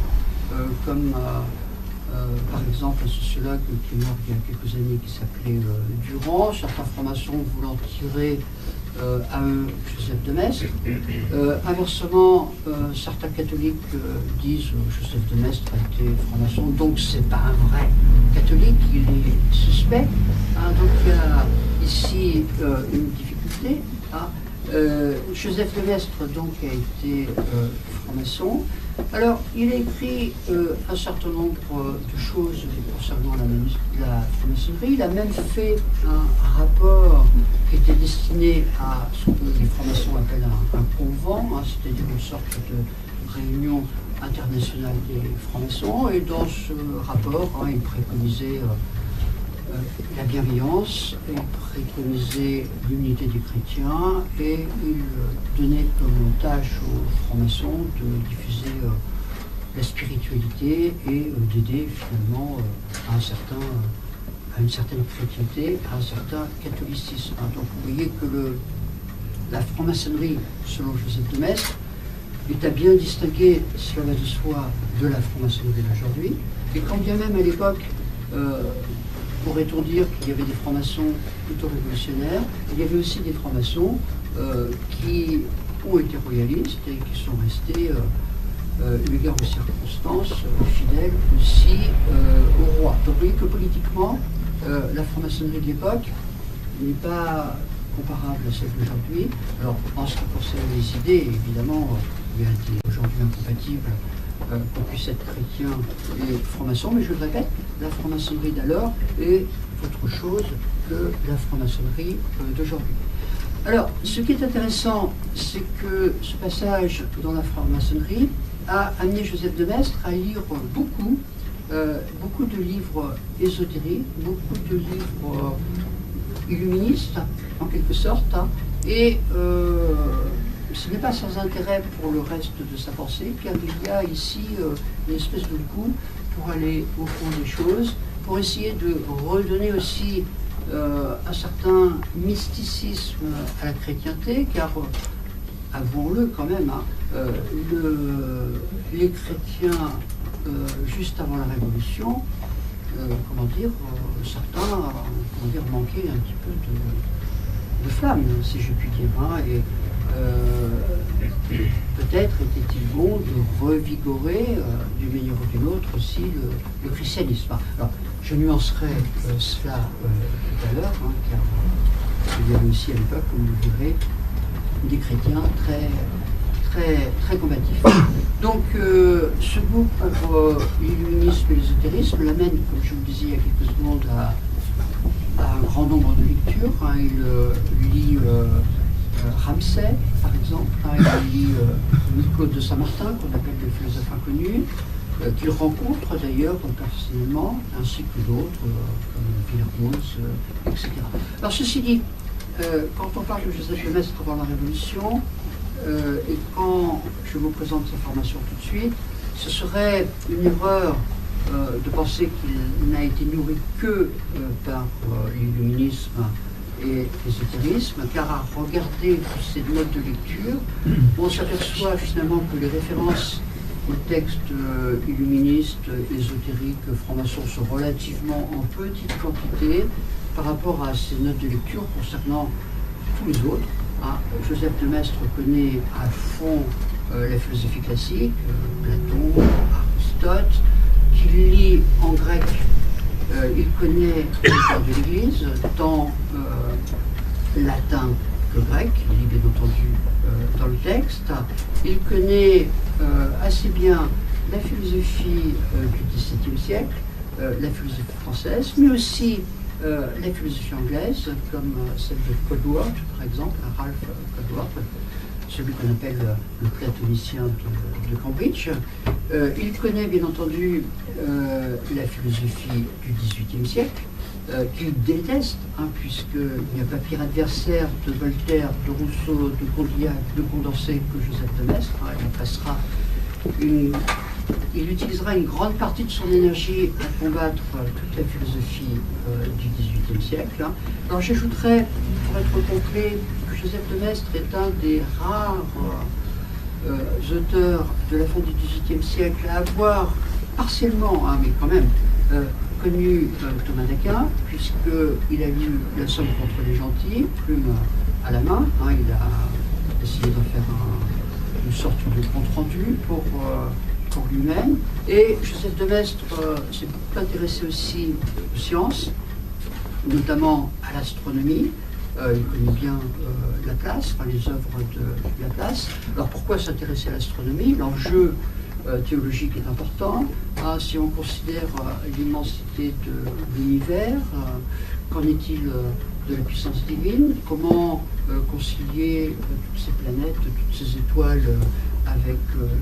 comme par exemple un sociologue qui est mort il y a quelques années qui s'appelait Durand, certains francs-maçons voulant tirer à eux Joseph de Maistre. Inversement, certains catholiques disent Joseph de Maistre a été franc-maçon, donc c'est pas un vrai catholique, il est suspect. Hein, donc il y a ici une difficulté. Hein. Joseph de Maistre donc a été franc-maçon. Alors, il a écrit un certain nombre de choses concernant la franc-maçonnerie. Il a même fait un rapport qui était destiné à ce que les francs-maçons appellent un convent, hein, c'est-à-dire une sorte de réunion internationale des francs-maçons. Et dans ce rapport, hein, il préconisait la bienveillance, il préconisait l'unité des chrétiens et il donnait comme tâche aux francs-maçons de diffuser la spiritualité et d'aider finalement à une certaine chrétienté, à un certain catholicisme. Donc vous voyez que la franc-maçonnerie, selon Joseph de Maistre, est à bien distinguer, cela va de soi, de la franc-maçonnerie d'aujourd'hui. Et quand bien même à l'époque, pourrait-on dire qu'il y avait des francs-maçons plutôt révolutionnaires, il y avait aussi des francs-maçons qui ont été royalistes et qui sont restés, eu égard aux circonstances, fidèles aussi au roi. Donc vous voyez que politiquement, la franc-maçonnerie de l'époque n'est pas comparable à celle d'aujourd'hui. Alors en ce qui concerne les idées, évidemment, il y a des aujourd'hui incompatibles qu'on puisse être chrétien et franc-maçon, mais je le répète, la franc-maçonnerie d'alors est autre chose que la franc-maçonnerie d'aujourd'hui. Alors, ce qui est intéressant, c'est que ce passage dans la franc-maçonnerie a amené Joseph de Maistre à lire beaucoup de livres ésotériques, beaucoup de livres illuministes, en quelque sorte, hein, et ce n'est pas sans intérêt pour le reste de sa pensée, car il y a ici une espèce de goût pour aller au fond des choses, pour essayer de redonner aussi un certain mysticisme à la chrétienté, car, avouons-le quand même, hein, les chrétiens, juste avant la Révolution, certains manquaient un petit peu de flamme, si je puis dire, hein, et peut-être était-il bon de revigorer d'une manière ou d'une autre aussi le christianisme. Alors, je nuancerai cela tout à l'heure, hein, car il y avait aussi à l'époque, comme vous le verrez, des chrétiens très combatifs. Donc, ce goût pour l'illuminisme et l'ésotérisme l'amène, comme je vous le disais il y a quelques secondes, à un grand nombre de lectures. Hein. Il lit Ramsay, par exemple, hein, il lit Claude de Saint-Martin, qu'on appelle le philosophe inconnu, qu'il rencontre d'ailleurs personnellement, ainsi que d'autres, comme Villers, etc. Alors ceci dit, quand on parle de Joseph de Maistre avant la Révolution, et quand je vous présente sa formation tout de suite, ce serait une erreur de penser qu'il n'a été nourri que par l'illuminisme et l'ésotérisme, car à regarder ces notes de lecture, on s'aperçoit finalement que les références aux textes illuministes, ésotériques, francs-maçons sont relativement en petite quantité par rapport à ces notes de lecture concernant tous les autres. Hein. Joseph de Maistre connaît à fond la philosophie classique, Platon, Aristote, qu'il lit en grec. Il connaît l'histoire de l'Église, tant latin que grec, il lit bien entendu dans le texte. Il connaît assez bien la philosophie du XVIIe siècle, la philosophie française, mais aussi la philosophie anglaise, comme celle de Coleworth, par exemple, Ralph Coleworth, celui qu'on appelle le platonicien de Cambridge. Il connaît bien entendu la philosophie du XVIIIe siècle, qu'il déteste, hein, puisqu'il n'y a pas pire adversaire de Voltaire, de Rousseau, de Condillac, de Condorcet que Joseph de Maistre. Hein, il passera une il utilisera une grande partie de son énergie à combattre toute la philosophie du XVIIIe siècle. Hein. Alors j'ajouterais, pour être complet, que Joseph de Maistre est un des rares auteurs de la fin du XVIIIe siècle à avoir partiellement, hein, mais quand même, connu Thomas d'Aquin, puisqu'il a lu La Somme contre les gentils, plume à la main. Hein, il a essayé de faire une sorte de compte-rendu pour lui-même. Et Joseph de Maistre s'est beaucoup intéressé aussi aux sciences, notamment à l'astronomie. Il connaît bien Laplace, enfin, les œuvres de Laplace. Alors pourquoi s'intéresser à l'astronomie? L'enjeu théologique est important. Hein, si on considère l'immensité de l'univers, qu'en est-il de la puissance divine? Comment concilier toutes ces planètes, toutes ces étoiles avec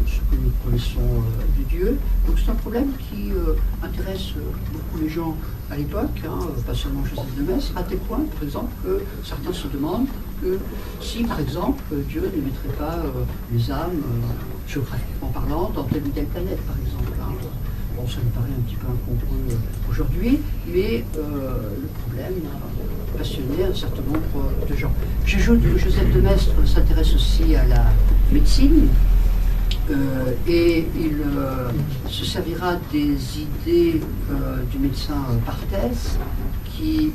ce que nous connaissons de Dieu? Donc c'est un problème qui intéresse beaucoup les gens à l'époque, hein, pas seulement Joseph de Maistre, à tel point, par exemple, que certains se demandent que si, par exemple, Dieu ne mettrait pas les âmes, géographiquement parlant, dans telle ou telle planète, par exemple. Hein. Bon, ça me paraît un petit peu incongru aujourd'hui, mais le problème a passionné un certain nombre de gens. J'ajoute que Joseph de Maistre s'intéresse aussi à la médecine, et il se servira des idées du médecin Barthès, qui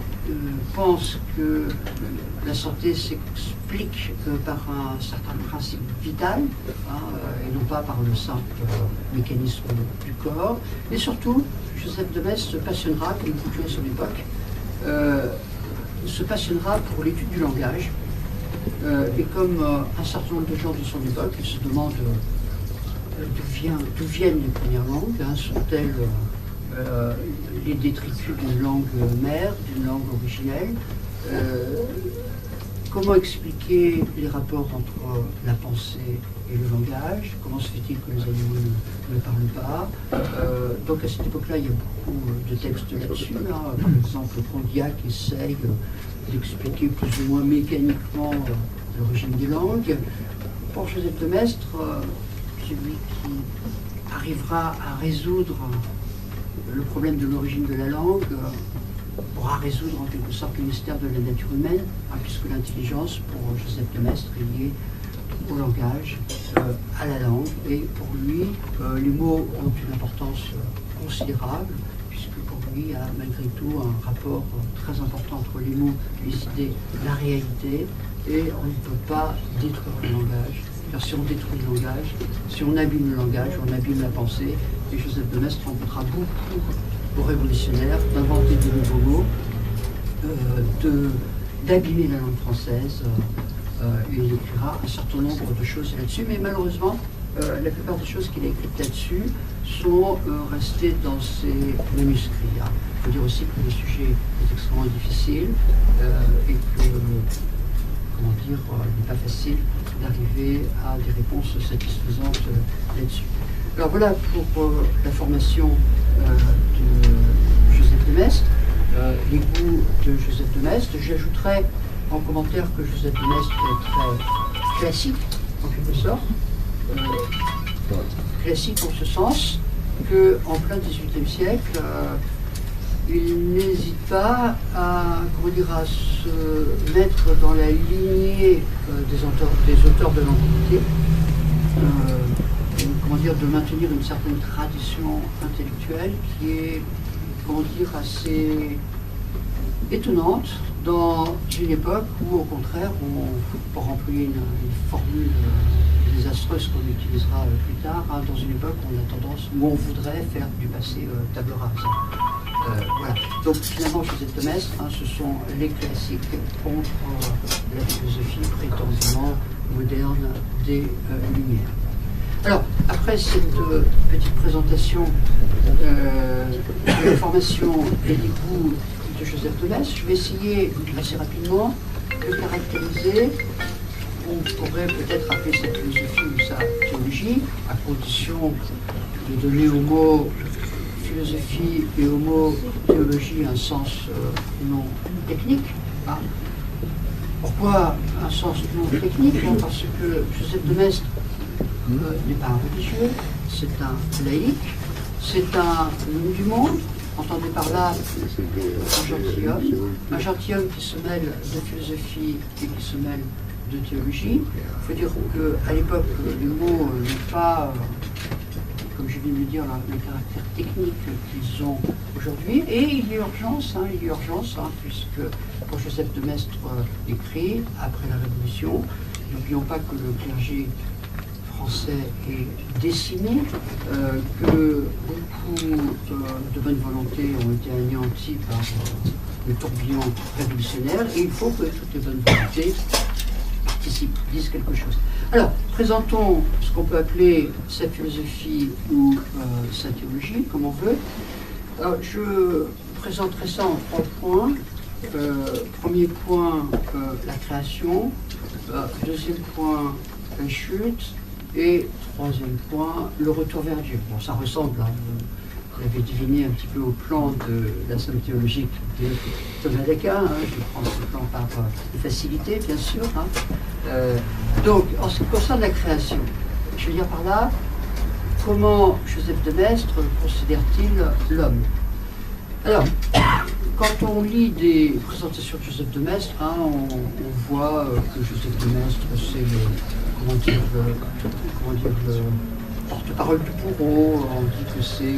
pense que la santé s'explique par un certain principe vital, hein, et non pas par le simple mécanisme du corps. Et surtout, Joseph de Maistre se passionnera, comme beaucoup à son époque, se passionnera pour l'étude du langage. Et comme un certain nombre de gens de son époque, il se demande d'où viennent les premières langues, hein, sont-elles les détritus d'une langue mère, d'une langue originelle? Comment expliquer les rapports entre la pensée et le langage? Comment se fait-il que les animaux ne parlent pas? Donc à cette époque-là, il y a beaucoup de textes là-dessus. Hein. Par exemple, Condillac essaye d'expliquer plus ou moins mécaniquement l'origine des langues. Pour Joseph de Maistre, celui qui arrivera à résoudre le problème de l'origine de la langue pourra résoudre en quelque sorte le mystère de la nature humaine, hein, puisque l'intelligence, pour Joseph de Maistre, est liée au langage, à la langue, et pour lui, les mots ont une importance considérable, puisque pour lui, il y a malgré tout un rapport très important entre les mots, les idées, la réalité, et on ne peut pas détruire le langage. Car si on détruit le langage, si on abîme le langage, on abîme la pensée. Et Joseph de Maistre rencontrera beaucoup aux révolutionnaires d'inventer de nouveaux mots, d'abîmer la langue française. Et il écrira un certain nombre de choses là-dessus. Mais malheureusement, la plupart des choses qu'il a écrites là-dessus sont restées dans ses manuscrits. Il faut dire aussi que le sujet est extrêmement difficile et que, comment dire, il n'est pas facile d'arriver à des réponses satisfaisantes là-dessus. Alors voilà pour la formation de Joseph de Maistre, les goûts de Joseph de Maistre. J'ajouterais en commentaire que Joseph de Maistre est très classique, en quelque sorte. Classique en ce sens qu'en plein XVIIIe siècle, il n'hésite pas à, comment dire, à se mettre dans la lignée des auteurs de l'Antiquité, comment dire, de maintenir une certaine tradition intellectuelle qui est, comment dire, assez étonnante dans une époque où, au contraire, pour employer une formule désastreuse qu'on utilisera plus tard, hein, dans une époque où on a tendance, où on voudrait faire du passé table rase. Voilà. Donc finalement, Joseph de Maistre, hein, ce sont les classiques contre la philosophie prétendument moderne des Lumières. Alors, après cette petite présentation de la formation et des goûts de Joseph de Maistre, je vais essayer assez rapidement de caractériser, on pourrait peut-être appeler cette philosophie ou sa théologie, à condition de donner au mot philosophie et au mot théologie un sens non technique. Hein. Pourquoi un sens non technique? Parce que Joseph de Maistre n'est pas un religieux, c'est un laïc, c'est un homme du monde. Entendez par là un gentilhomme qui se mêle de philosophie et qui se mêle de théologie. Il faut dire qu'à l'époque, les mots n'ont pas, comme je viens de le dire, le caractère technique qu'ils ont aujourd'hui. Et il y a urgence, puisque quand Joseph de Maistre écrit, après la Révolution, n'oublions pas que le clergé français est décimé, que beaucoup de bonne volonté ont été anéantis par le tourbillon révolutionnaire, et il faut que toutes les bonnes volontés participent, disent quelque chose. Alors, présentons ce qu'on peut appeler sa philosophie ou sa théologie, comme on veut. Alors, je présenterai ça en 3 points. Premier point, la création. Deuxième point, la chute. Et troisième point, le retour vers Dieu. Bon, ça ressemble, hein, vous l'avez deviné un petit peu au plan de la somme théologique de Thomas d'Aquin. Hein, je prends ce plan par facilité, bien sûr. Hein. Donc, en ce qui concerne la création, je veux dire par là, comment Joseph de Maistre considère-t-il l'homme? Alors, quand on lit des présentations de Joseph de Maistre, hein, on voit que Joseph de Maistre, c'est le porte-parole du bourreau, on dit que c'est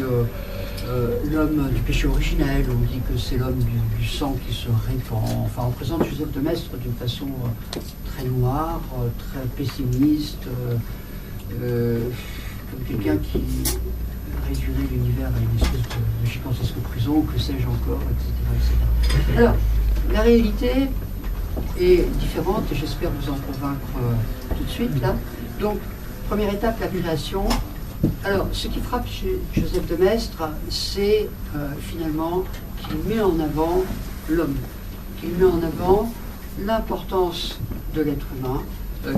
l'homme du péché originel, on dit que c'est l'homme du sang qui se répand. Enfin, on présente Joseph de Maistre d'une façon très noire, très pessimiste, comme quelqu'un qui réduirait l'univers à une espèce de gigantesque prison, que sais-je encore, etc., etc. Alors, la réalité est différente, et j'espère vous en convaincre tout de suite, là. Donc, première étape, la création. Alors, ce qui frappe chez Joseph de Maistre, c'est finalement qu'il met en avant l'homme, qu'il met en avant l'importance de l'être humain,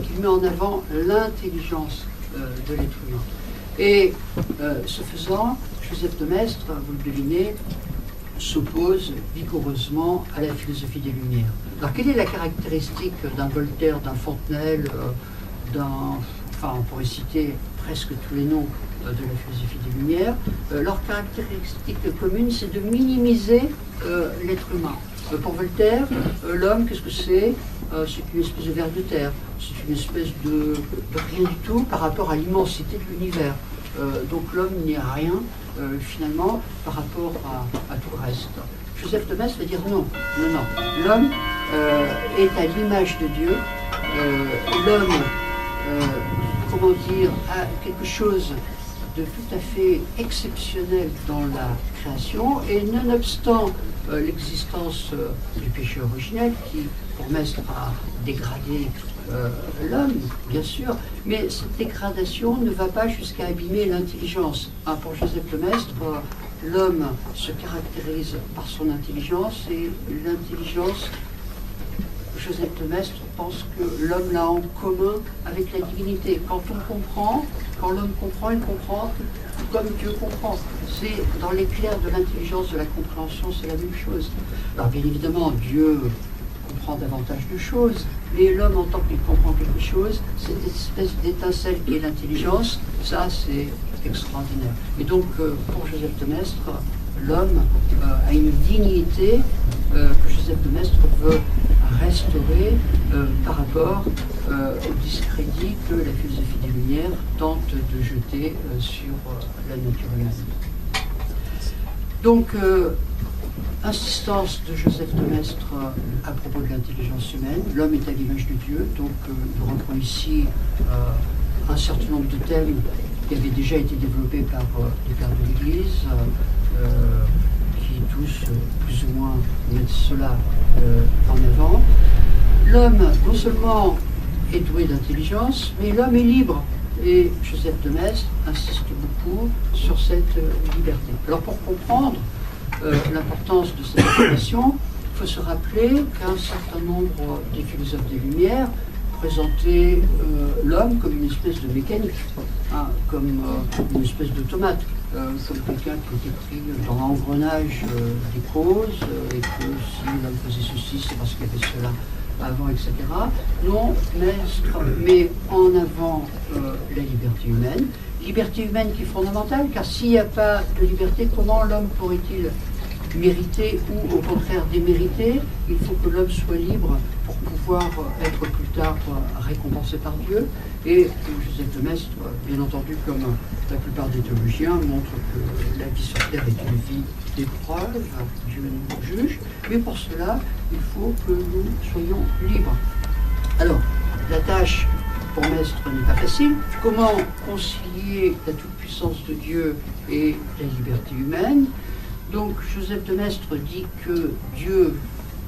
qu'il met en avant l'intelligence de l'être humain. Et ce faisant, Joseph de Maistre, vous le devinez, s'oppose vigoureusement à la philosophie des Lumières. Alors, quelle est la caractéristique d'un Voltaire, d'un Fontenelle, enfin, on pourrait citer presque tous les noms de la philosophie des Lumières? Leur caractéristique commune, c'est de minimiser l'être humain. Pour Voltaire, l'homme, qu'est-ce que c'est? C'est une espèce de ver de terre, c'est une espèce de rien du tout par rapport à l'immensité de l'univers. Donc l'homme n'est rien, finalement, par rapport à tout le reste. Joseph de Maistre va dire non. L'homme est à l'image de Dieu. L'homme, comment dire, a quelque chose de tout à fait exceptionnel dans la création, et nonobstant l'existence du péché originel qui, pour Maistre, a dégradé l'homme, bien sûr, mais cette dégradation ne va pas jusqu'à abîmer l'intelligence. Pour Joseph de Maistre, l'homme se caractérise par son intelligence, et l'intelligence, Joseph de Maistre pense que l'homme l'a en commun avec la divinité. Quand l'homme comprend, il comprend comme Dieu comprend. C'est dans l'éclair de l'intelligence, de la compréhension, c'est la même chose. Alors bien évidemment, Dieu comprend davantage de choses, mais l'homme, en tant qu'il comprend quelque chose, cette espèce d'étincelle qui est l'intelligence, ça c'est extraordinaire. Et donc, pour Joseph de Maistre, l'homme a une dignité que Joseph de Maistre veut restaurer par rapport au discrédit que la philosophie des Lumières tente de jeter sur la nature humaine. Donc, insistance de Joseph de Maistre à propos de l'intelligence humaine. L'homme est à l'image de Dieu, donc nous reprenons ici un certain nombre de thèmes qui avaient déjà été développés par les pères de l'Église, qui tous, plus ou moins, mettent cela en avant. L'homme, non seulement est doué d'intelligence, mais l'homme est libre. Et Joseph de Maistre insiste beaucoup sur cette liberté. Alors, pour comprendre l'importance de cette affirmation, il faut se rappeler qu'un certain nombre des philosophes des Lumières présentaient l'homme comme une espèce de mécanique, hein, comme une espèce d'automate, comme quelqu'un qui était pris dans l'engrenage des causes, et que si l'homme faisait ceci, c'est parce qu'il y avait cela avant, etc. Non, Maistre met en avant la liberté humaine, liberté humaine qui est fondamentale, car s'il n'y a pas de liberté, comment l'homme pourrait-il mériter ou au contraire démériter? Il faut que l'homme soit libre pour pouvoir être plus tard récompensé par Dieu. Et Joseph de Maistre, bien entendu, comme la plupart des théologiens, montre que la vie sur terre est une vie d'épreuve, Dieu nous juge, mais pour cela, il faut que nous soyons libres. Alors, la tâche pour Maistre n'est pas facile. Comment concilier la toute-puissance de Dieu et la liberté humaine? Donc Joseph de Maistre dit que Dieu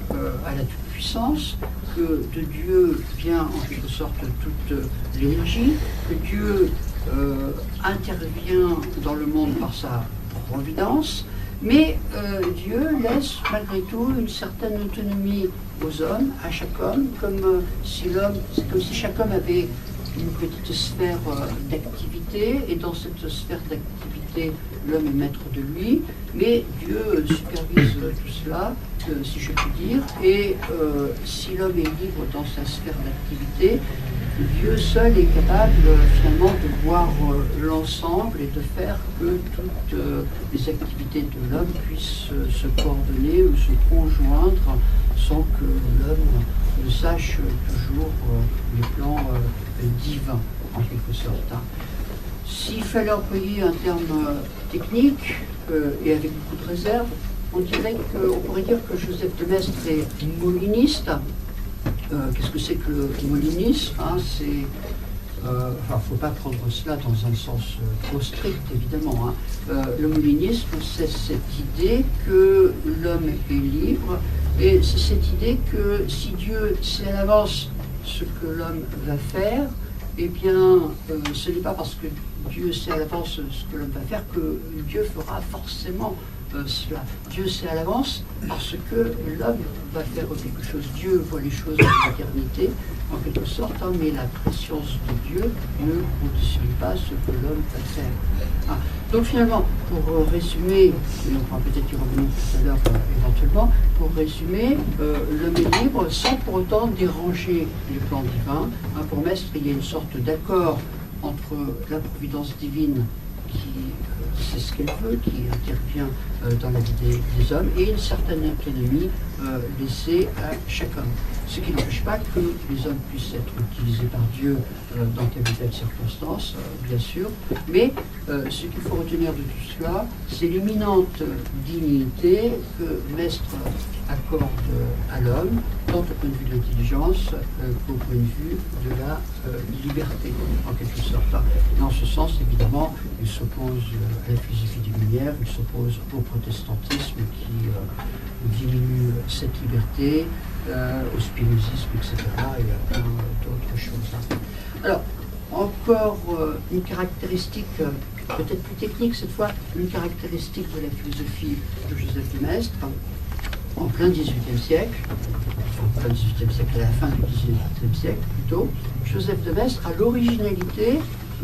a la toute-puissance, que de Dieu vient en quelque sorte toute l'énergie, que Dieu intervient dans le monde par sa providence, mais Dieu laisse malgré tout une certaine autonomie aux hommes, à chaque homme, c'est comme si chaque homme avait une petite sphère d'activité, et dans cette sphère d'activité, l'homme est maître de lui, mais Dieu supervise tout cela, si je puis dire, et si l'homme est libre dans sa sphère d'activité, Dieu seul est capable finalement de voir l'ensemble et de faire que toutes les activités de l'homme puissent se coordonner ou se conjoindre sans que l'homme ne sache toujours les plans divins, en quelque sorte. S'il fallait employer un terme technique et avec beaucoup de réserve, on pourrait dire que Joseph de Maistre est moliniste. Qu'est-ce que c'est que le molinisme? Il ne faut pas prendre cela dans un sens trop strict, évidemment. Le molinisme, c'est cette idée que l'homme est libre, et c'est cette idée que si Dieu sait à l'avance ce que l'homme va faire, eh bien, ce n'est pas parce que Dieu sait à l'avance ce que l'homme va faire que Dieu fera forcément cela. Dieu sait à l'avance parce que l'homme va faire quelque chose. Dieu voit les choses en l'éternité, en quelque sorte, mais la préscience de Dieu ne conditionne pas ce que l'homme va faire. Donc finalement, pour résumer, et on pourra peut-être y revenir tout à l'heure éventuellement, pour résumer, l'homme est libre sans pour autant déranger les plans divins. Pour Maistre, il y a une sorte d'accord entre la providence divine qui sait ce qu'elle veut, qui intervient dans la vie des hommes, et une certaine autonomie laissée à chaque homme. Ce qui n'empêche pas que les hommes puissent être utilisés par Dieu dans telle ou telle circonstance, bien sûr, mais ce qu'il faut retenir de tout cela, c'est l'éminente dignité que Maistre accorde à l'homme, tant au point de vue de l'intelligence qu'au point de vue de la liberté, en quelque sorte. Dans ce sens, évidemment, il s'oppose à la philosophie des Lumières, il s'oppose au protestantisme qui diminue cette liberté, au spinozisme, etc., et à plein d'autres choses. Alors, encore une caractéristique, peut-être plus technique cette fois, une caractéristique de la philosophie de Joseph de Maistre, en plein XVIIIe siècle, à la fin du XVIIIe siècle plutôt, Joseph de Maistre a l'originalité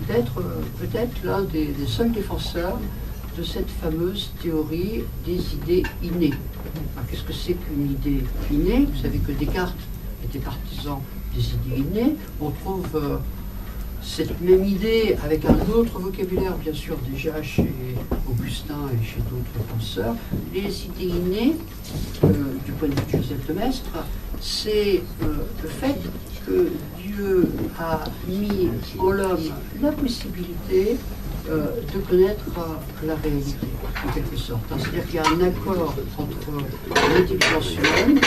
d'être peut-être l'un des seuls défenseurs de cette fameuse théorie des idées innées. Qu'est-ce que c'est qu'une idée innée? Vous savez que Descartes était partisan des idées innées. On trouve cette même idée avec un autre vocabulaire, bien sûr, déjà chez Augustin et chez d'autres penseurs. Les idées innées, du point de vue de Joseph de Maistre, c'est le fait que Dieu a mis en l'homme la possibilité de connaître la réalité, en quelque sorte. C'est-à-dire qu'il y a un accord entre l'intelligence humaine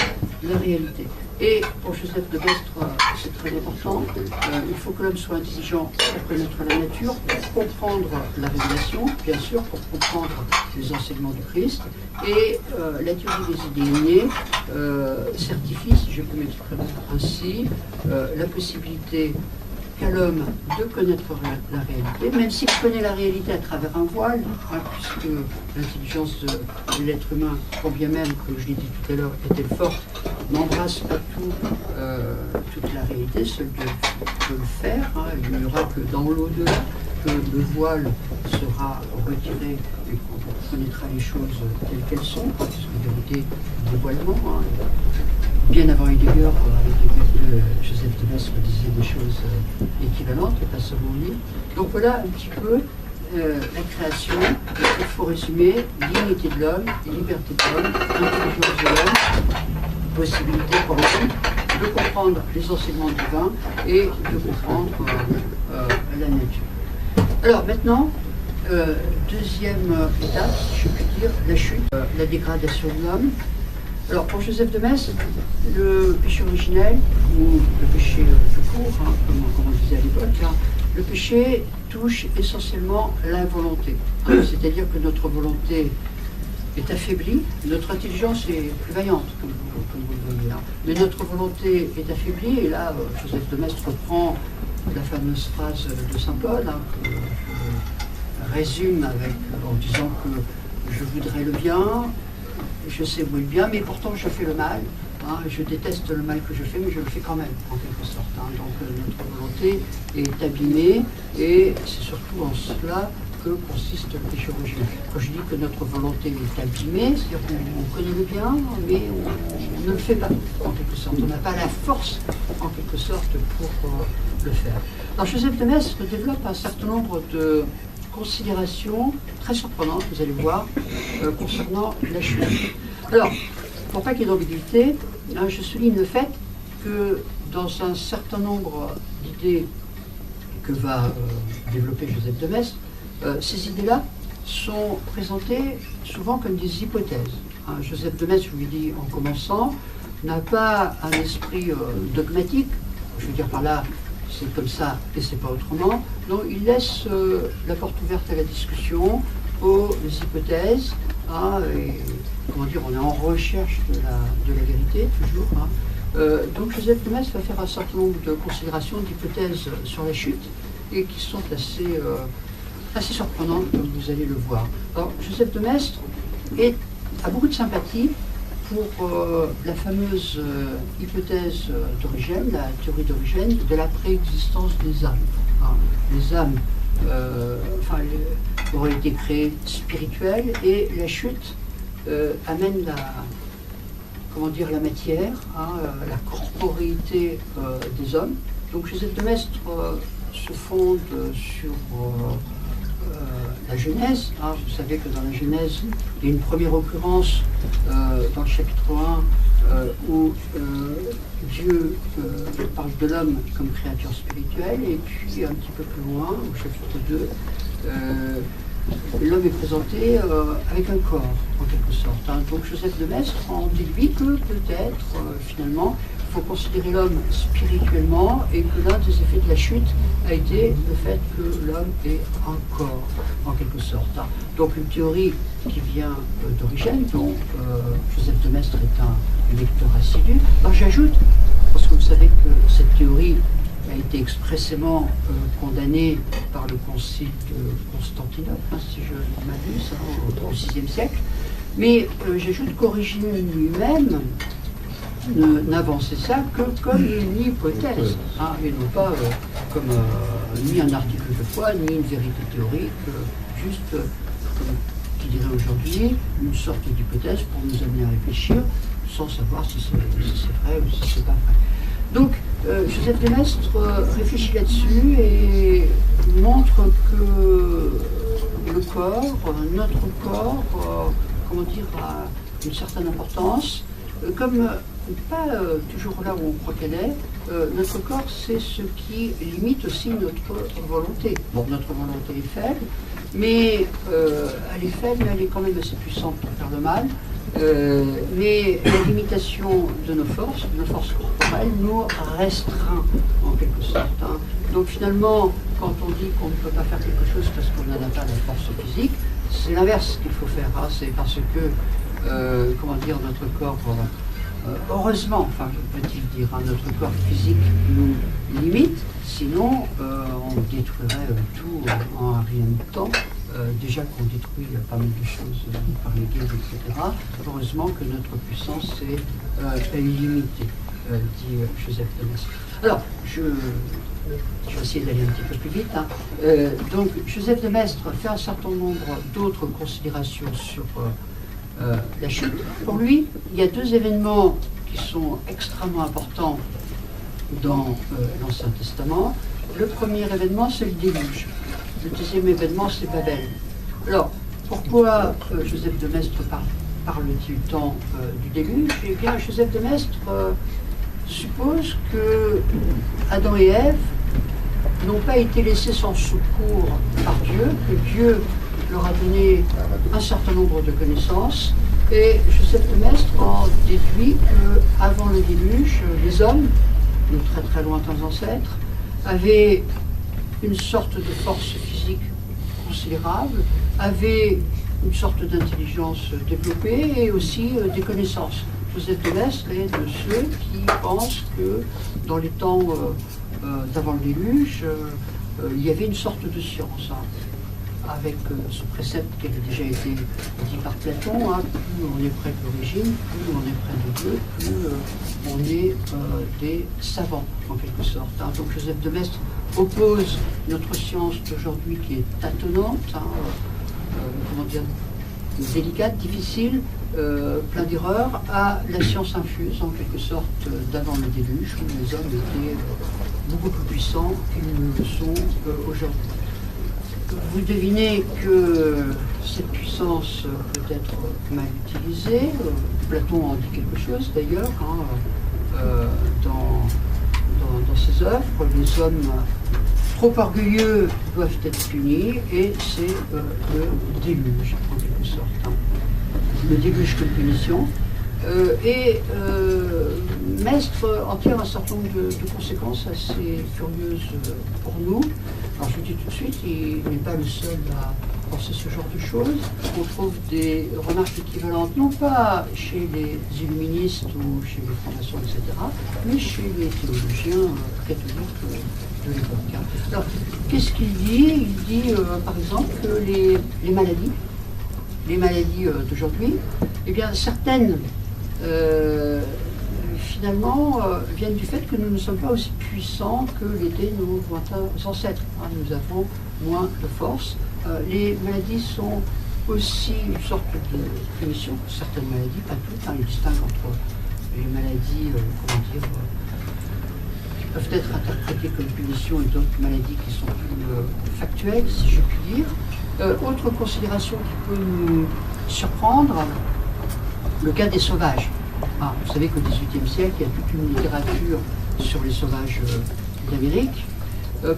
et la réalité. Et pour Joseph de Maistre, c'est très important, il faut que l'homme soit intelligent pour connaître la nature, pour comprendre la révélation, bien sûr, pour comprendre les enseignements du Christ. Et la théorie des idées innées certifie, si je peux m'exprimer ainsi, la possibilité qu'à l'homme de connaître la réalité, même s'il connaît la réalité à travers un voile, puisque l'intelligence de l'être humain, quand bien même, comme je l'ai dit tout à l'heure, est-elle forte, n'embrasse pas toute la réalité, seul Dieu peut le faire. Il n'y aura que dans l'au-delà que le voile sera retiré et qu'on connaîtra les choses telles qu'elles sont, puisque la vérité, dévoilement, bien avant Heidegger, Joseph de Maistre disait des choses équivalentes, et pas seulement lui. Donc voilà un petit peu la création. Il faut résumer: dignité de l'homme, liberté de l'homme, intelligence de l'homme, possibilité pour l'homme de comprendre les enseignements divins et de comprendre la nature. Alors maintenant, deuxième étape, si je puis dire, la chute, la dégradation de l'homme. Alors pour Joseph de Maistre, le péché originel, ou le péché tout court, comme on disait à l'époque, hein, le péché touche essentiellement la volonté. C'est-à-dire que notre volonté est affaiblie, notre intelligence est plus vaillante, comme vous le voyez. Hein. Mais notre volonté est affaiblie, et là, Joseph de Maistre reprend la fameuse phrase de saint Paul, hein, que je résume en disant que je voudrais le bien, je sais où est le bien, mais pourtant je fais le mal. Hein, je déteste le mal que je fais, mais je le fais quand même, en quelque sorte. Hein. Donc notre volonté est abîmée, et c'est surtout en cela que consiste le péché originel. Quand je dis que notre volonté est abîmée, c'est-à-dire qu'on connaît le bien, mais on ne le fait pas, en quelque sorte. On n'a pas la force, en quelque sorte, pour le faire. Alors Joseph de Maistre développe un certain nombre de considérations très surprenantes, vous allez voir, concernant la chute. Alors, pour pas qu'il y ait d'ambiguïté, hein, je souligne le fait que dans un certain nombre d'idées que va développer Joseph de Maistre, ces idées-là sont présentées souvent comme des hypothèses. Hein, Joseph de Maistre, je vous l'ai dit en commençant, n'a pas un esprit dogmatique, je veux dire par là, c'est comme ça et c'est pas autrement. Non, il laisse la porte ouverte à la discussion, aux hypothèses. Hein, et, comment dire, on est en recherche de la vérité, toujours. Hein. Donc Joseph de Maistre va faire un certain nombre de considérations, d'hypothèses sur la chute, et qui sont assez surprenantes, comme vous allez le voir. Alors, Joseph de Maistre a beaucoup de sympathie pour la fameuse hypothèse d'Origène, la théorie d'Origène, de la préexistence des âmes. Hein. Les âmes auraient été créées spirituelles, et la chute amène la matière, hein, la corporéité des hommes. Donc Joseph de Maistre se fonde sur la Genèse. Hein. Vous savez que dans la Genèse, il y a une première occurrence dans le chapitre 1 où Dieu parle de l'homme comme créature spirituelle, et puis un petit peu plus loin, au chapitre 2, l'homme est présenté avec un corps, en quelque sorte. Hein. Donc Joseph de Maistre en déduit que peut-être, finalement, il faut considérer l'homme spirituellement, et que l'un des effets de la chute a été le fait que l'homme est un corps, en quelque sorte. Hein. Donc une théorie qui vient d'Origène, dont Joseph de Maistre est un lecteur assidu. Alors j'ajoute, parce que vous savez que cette théorie a été expressément condamnée par le concile de Constantinople, hein, si je ne m'abuse, hein, au VIe siècle. Mais j'ajoute qu'Origène lui-même n'avançait ça que comme une hypothèse, hein, et non pas comme ni un article de foi, ni une vérité théorique, juste, comme qui dirait aujourd'hui, une sorte d'hypothèse pour nous amener à réfléchir, sans savoir si c'est vrai ou si c'est pas vrai. Donc, Joseph de Maistre réfléchit là-dessus et montre que le corps, notre corps, a une certaine importance, comme pas toujours là où on croit qu'elle est. Notre corps, c'est ce qui limite aussi notre volonté. Bon, notre volonté est faible, mais elle est faible, mais elle est quand même assez puissante pour faire le mal. Mais la limitation de nos forces corporelles, nous restreint en quelque sorte. Hein. Donc finalement, quand on dit qu'on ne peut pas faire quelque chose parce qu'on n'en a pas la force physique, c'est l'inverse qu'il faut faire. Hein. C'est parce que, notre corps, heureusement, peut-il dire, hein, notre corps physique nous limite, sinon on détruirait tout en rien de temps. Déjà qu'on détruit pas mal de choses par les guerres, etc. Heureusement que notre puissance est limitée, dit Joseph de Maistre. Alors, je vais essayer d'aller un petit peu plus vite. Hein. Donc, Joseph de Maistre fait un certain nombre d'autres considérations sur la chute. Pour lui, il y a deux événements qui sont extrêmement importants dans l'Ancien Testament. Le premier événement, c'est le déluge. Le deuxième événement, c'est Babel. Alors, pourquoi Joseph de Maistre parle-t-il tant du déluge? Eh bien, Joseph de Maistre suppose que Adam et Ève n'ont pas été laissés sans secours par Dieu, que Dieu leur a donné un certain nombre de connaissances. Et Joseph de Maistre en déduit qu'avant le déluge, les hommes, nos très très lointains ancêtres, avaient une sorte de force physique considérable, avaient une sorte d'intelligence développée et aussi des connaissances. Joseph de Maistre est de ceux qui pensent que dans les temps d'avant le déluge, il y avait une sorte de science, avec ce précepte qui avait déjà été dit par Platon, plus on est près de l'origine, plus on est près de Dieu, plus on est des savants, en quelque sorte. Donc Joseph de Maistre oppose notre science d'aujourd'hui qui est tâtonnante, comment dire, délicate, difficile, plein d'erreurs, à la science infuse, en quelque sorte, d'avant le déluge, où les hommes étaient beaucoup plus puissants qu'ils ne le sont aujourd'hui. Vous devinez que cette puissance peut être mal utilisée. Platon en dit quelque chose d'ailleurs dans ses œuvres. Les hommes trop orgueilleux doivent être punis et c'est le déluge en quelque sorte. Le déluge comme punition. Maistre en tire un certain nombre de conséquences assez furieuses pour nous. Alors je vous dis tout de suite, il n'est pas le seul à penser ce genre de choses. On trouve des remarques équivalentes, non pas chez les illuministes ou chez les francs-maçons, etc., mais chez les théologiens catholiques de l'époque. Alors, qu'est-ce qu'il dit? Il dit, par exemple, que les maladies d'aujourd'hui, eh bien, certaines finalement viennent du fait que nous ne sommes pas aussi puissants que l'étaient nos lointains ancêtres. Nous avons moins de force. Les maladies sont aussi une sorte de punition. Certaines maladies, pas toutes. Il distingue entre les maladies, qui peuvent être interprétées comme punition et d'autres maladies qui sont plus factuelles, si je puis dire. Autre considération qui peut nous surprendre, le cas des sauvages. Vous savez qu'au XVIIIe siècle, il y a toute une littérature sur les sauvages d'Amérique.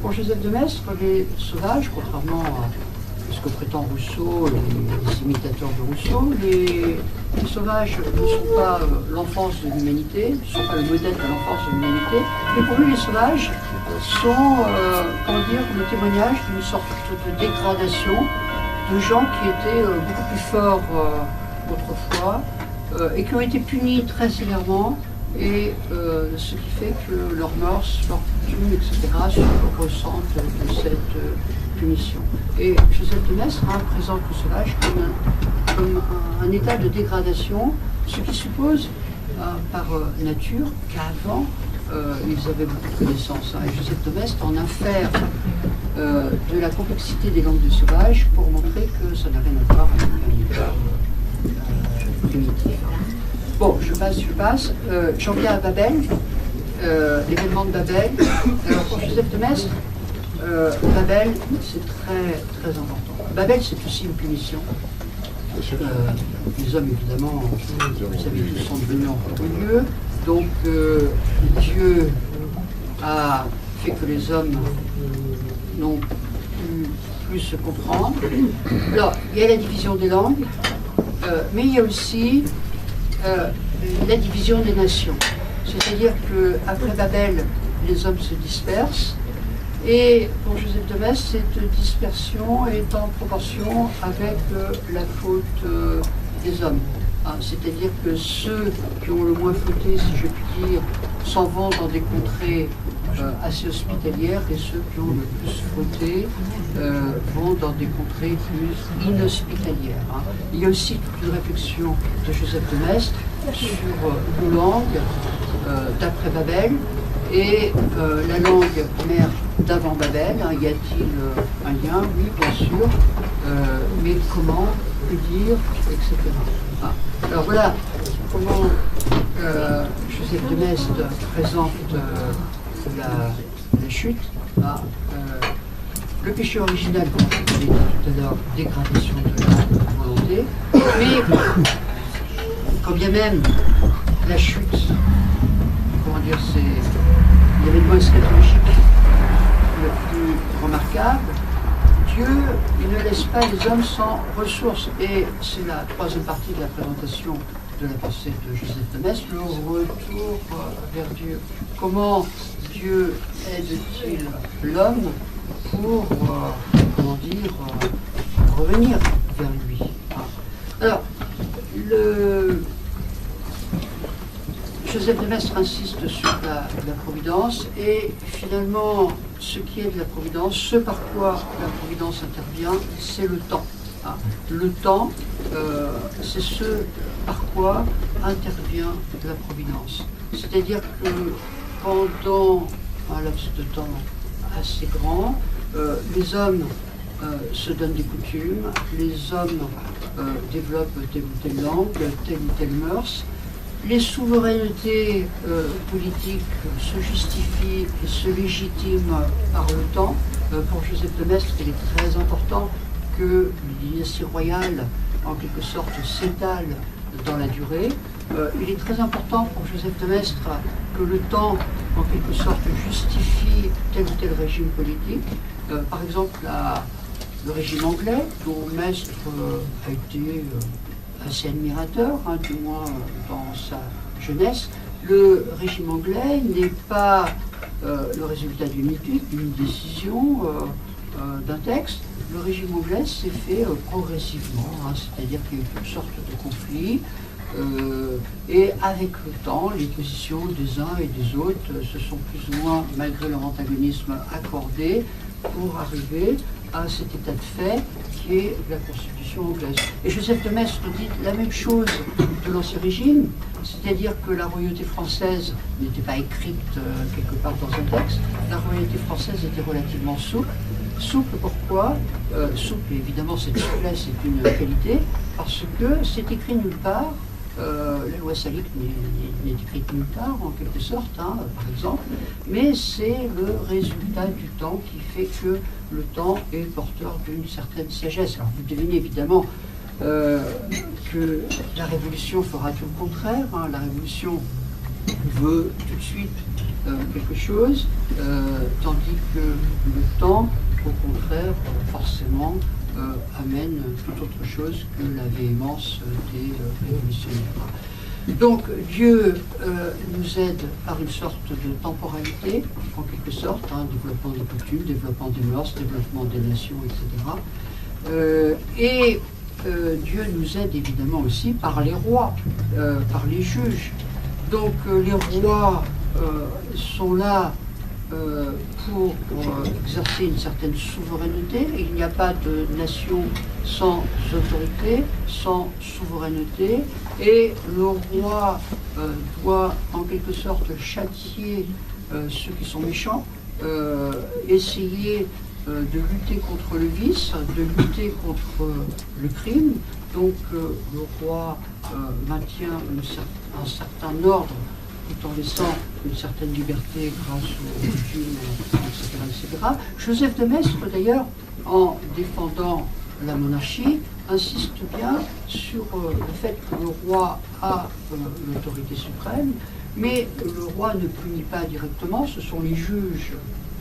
Pour Joseph de Maistre, les sauvages, contrairement à ce que prétend Rousseau, les imitateurs de Rousseau, les sauvages ne sont pas l'enfance de l'humanité, ne sont pas le modèle de l'enfance de l'humanité, mais pour lui, les sauvages sont, le témoignage d'une sorte de dégradation de gens qui étaient beaucoup plus forts autrefois, et qui ont été punis très sévèrement, et ce qui fait que leurs mœurs, leur coutume, etc., se ressentent de cette punition. Et Joseph de Maistre présente le sauvage comme un état de dégradation, ce qui suppose par nature qu'avant ils avaient beaucoup de connaissances. Et Joseph de Maistre en infère de la complexité des langues du sauvage pour montrer que ça n'a rien à voir avec l'univers primitif. Bon, je passe. J'en viens à Babel, l'événement de Babel. Alors pour Joseph de Maistre, Babel, c'est très très important. Babel, c'est aussi une punition. Les hommes, évidemment, vous savez, tous sont devenus orgueilleux. Donc Dieu a fait que les hommes n'ont plus se comprendre. Alors, il y a la division des langues, mais il y a aussi la division des nations. C'est-à-dire qu'après Babel, les hommes se dispersent, et pour Joseph de Maistre, cette dispersion est en proportion avec la faute des hommes. C'est-à-dire que ceux qui ont le moins fauté, si je puis dire, s'en vont dans des contrées assez hospitalières, et ceux qui ont le plus fauté vont dans des contrées plus inhospitalières. Il y a aussi toute une réflexion de Joseph de Maistre sur nos langues d'après Babel et la langue mère d'avant Babel. Y a-t-il un lien? Oui, bien sûr. Mais comment que dire, etc. Ah. Alors voilà comment Joseph de Maistre présente la chute. Ah, le péché original, comme je l'ai dit tout à l'heure, dégradation de la volonté, mais quand bien même la chute, comment dire, c'est l'événement eschatologique le plus remarquable, Dieu, il ne laisse pas les hommes sans ressources. Et c'est la troisième partie de la présentation de la pensée de Joseph de Maistre, le retour vers Dieu. Comment Dieu aide-t-il l'homme pour, comment dire, revenir vers lui. Alors, Joseph de Maistre insiste sur la providence, et finalement, ce qui est de la providence, ce par quoi la providence intervient, c'est le temps. Le temps, c'est ce par quoi intervient la providence. C'est-à-dire que pendant un laps de temps assez grand, les hommes se donnent des coutumes, les hommes développent telle ou telle langue, telle ou telle mœurs. Les souverainetés politiques se justifient et se légitiment par le temps. Pour Joseph de Maistre, il est très important que les dynasties royales, en quelque sorte, s'étalent dans la durée. Il est très important pour Joseph de Maistre que le temps, en quelque sorte, justifie tel ou tel régime politique. Par exemple, le régime anglais, dont Maistre a été assez admirateur, du moins dans sa jeunesse. Le régime anglais n'est pas le résultat d'une étude, d'une décision, d'un texte. Le régime anglais s'est fait progressivement, c'est-à-dire qu'il y a eu toutes sortes de conflits, et avec le temps, les positions des uns et des autres se sont plus ou moins, malgré leur antagonisme, accordées pour arriver à cet état de fait qui est la Constitution anglaise. Et Joseph de Maistre dit la même chose de l'Ancien Régime, c'est-à-dire que la royauté française n'était pas écrite quelque part dans un texte. La royauté française était relativement souple. Souple pourquoi souple, évidemment, cette souplesse est une qualité, parce que c'est écrit nulle part. La loi salique n'est écrite nulle part, en quelque sorte, par exemple, mais c'est le résultat du temps qui fait que le temps est porteur d'une certaine sagesse. Alors vous devinez évidemment que la Révolution fera tout le contraire. La Révolution veut tout de suite quelque chose, tandis que le temps, au contraire, forcément, amène tout autre chose que la véhémence des révolutionnaires. Donc Dieu nous aide par une sorte de temporalité, en quelque sorte, développement des coutumes, développement des mœurs, développement des nations, etc. Dieu nous aide évidemment aussi par les rois, par les juges. Donc les rois sont là pour exercer une certaine souveraineté. Il n'y a pas de nation sans autorité, sans souveraineté, et le roi doit en quelque sorte châtier ceux qui sont méchants, essayer de lutter contre le vice, de lutter contre le crime. Donc le roi maintient un certain ordre tout en laissant une certaine liberté grâce aux coutumes, etc. Joseph de Maistre, d'ailleurs, en défendant la monarchie, insiste bien sur le fait que le roi a l'autorité suprême, mais le roi ne punit pas directement, ce sont les juges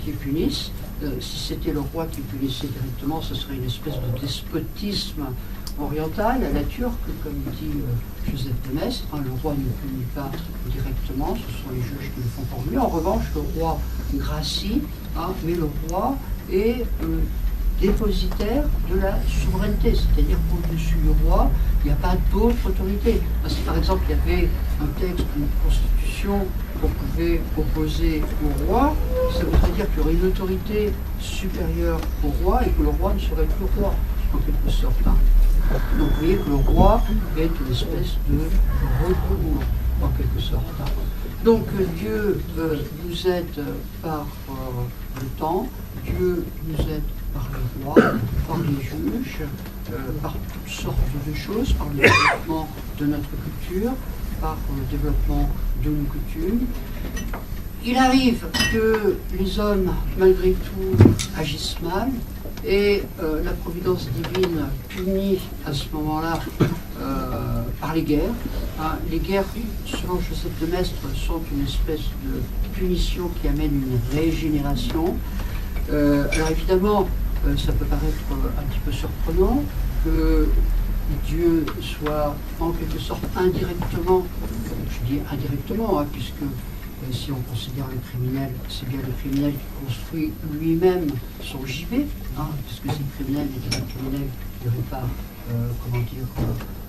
qui punissent. Si c'était le roi qui punissait directement, ce serait une espèce de despotisme oriental, à la turque, comme dit Joseph de Maistre. Le roi ne punit pas directement, ce sont les juges qui le font pour lui. En revanche, le roi gracie, mais le roi est dépositaire de la souveraineté, c'est-à-dire qu'au-dessus du roi, il n'y a pas d'autre autorité. Si par exemple il y avait un texte, une constitution qu'on pouvait opposer au roi, ça voudrait dire qu'il y aurait une autorité supérieure au roi et que le roi ne serait plus roi, en quelque sorte. Donc vous voyez que le roi est une espèce de recours, en quelque sorte. Donc Dieu nous aide par le temps, Dieu nous aide par les rois, par les juges, par toutes sortes de choses, par le développement de notre culture, par le développement de nos coutumes. Il arrive que les hommes, malgré tout, agissent mal, et la providence divine punit à ce moment-là par les guerres. Hein, les guerres, selon Joseph de Maistre, sont une espèce de punition qui amène une régénération. Alors évidemment, ça peut paraître un petit peu surprenant que Dieu soit en quelque sorte indirectement, je dis indirectement, hein, puisque si on considère le criminel, c'est bien le criminel qui construit lui-même son gibet, hein, puisque si le criminel n'était pas criminel, il n'y aurait pas,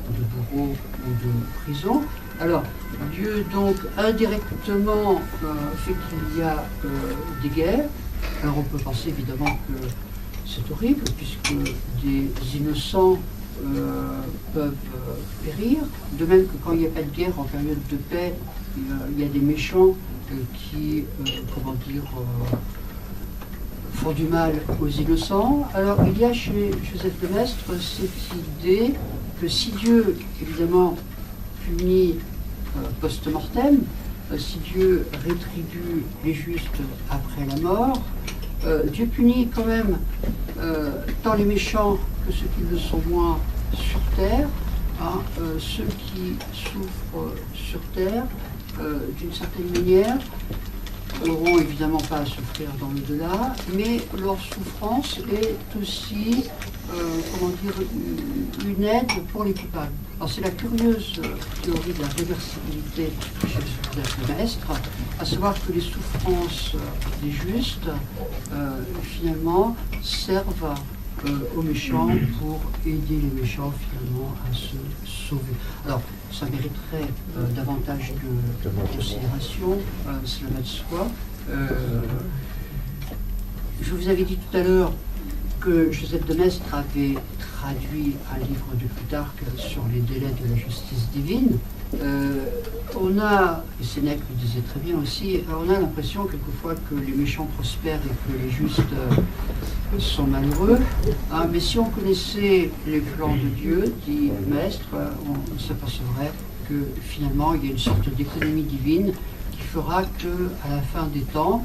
de bourreau ou de prison. Alors, Dieu donc indirectement fait qu'il y a des guerres. Alors on peut penser évidemment que c'est horrible, puisque des innocents peuvent périr, de même que quand il n'y a pas de guerre, en période de paix, il y a des méchants qui, font du mal aux innocents. Alors il y a chez Joseph de Maistre cette idée que si Dieu, évidemment, punit post-mortem, si Dieu rétribue les justes après la mort, Dieu punit quand même tant les méchants que ceux qui le sont moins sur terre. Hein, ceux qui souffrent sur terre, d'une certaine manière, n'auront évidemment pas à souffrir dans l'au-delà, mais leur souffrance est aussi, une aide pour les coupables. Alors c'est la curieuse théorie de la réversibilité chez Joseph de Maistre, à savoir que les souffrances des justes, finalement, servent aux méchants pour aider les méchants finalement à se sauver. Alors ça mériterait davantage de considération, cela va de soi. Je vous avais dit tout à l'heure que Joseph de Maistre avait traduit un livre de Plutarque sur les délais de la justice divine. On a, et Sénèque le disait très bien aussi, on a l'impression quelquefois que les méchants prospèrent et que les justes sont malheureux. Hein, mais si on connaissait les plans de Dieu, dit Maistre, on s'apercevrait que finalement il y a une sorte d'économie divine qui fera que à la fin des temps,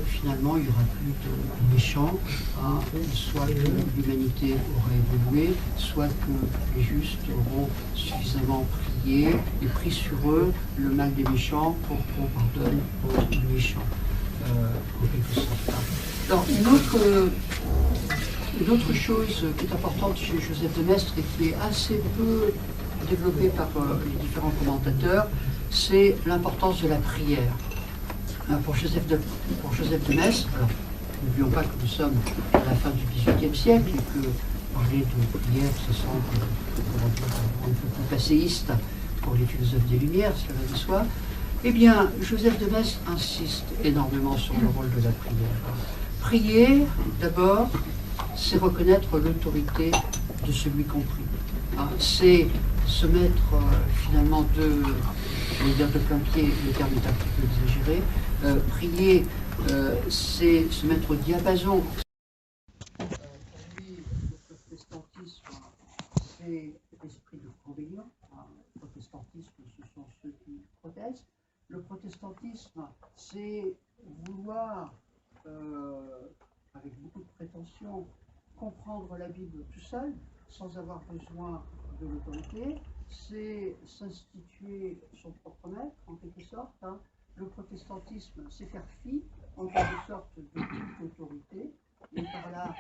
finalement, il n'y aura plus de méchants, hein, soit que l'humanité aura évolué, soit que les justes auront suffisamment prié et pris sur eux le mal des méchants pour qu'on pardonne aux méchants, en quelque sorte. Alors, une autre chose qui est importante chez Joseph de Maistre et qui est assez peu développée par les différents commentateurs, c'est l'importance de la prière. Pour Joseph de Maistre, alors n'oublions pas que nous sommes à la fin du XVIIIe siècle et que parler de prière, ce semble un peu plus passéiste pour les philosophes des Lumières, cela va de soi. Eh bien, Joseph de Maistre insiste énormément sur le rôle de la prière. Prier, d'abord, c'est reconnaître l'autorité de celui qu'on prie. Hein, c'est se mettre finalement de plein pied, le terme est un petit peu exagéré. Prier, c'est se mettre au diapason. Pour lui, le protestantisme, c'est l'esprit de rébellion. Le protestantisme, ce sont ceux qui protestent. Le protestantisme, c'est vouloir, avec beaucoup de prétention, comprendre la Bible tout seul, sans avoir besoin de l'autorité. C'est s'instituer son propre maître, en quelque sorte. Hein. Le protestantisme, c'est faire fi, en quelque sorte, de toute autorité, et par là,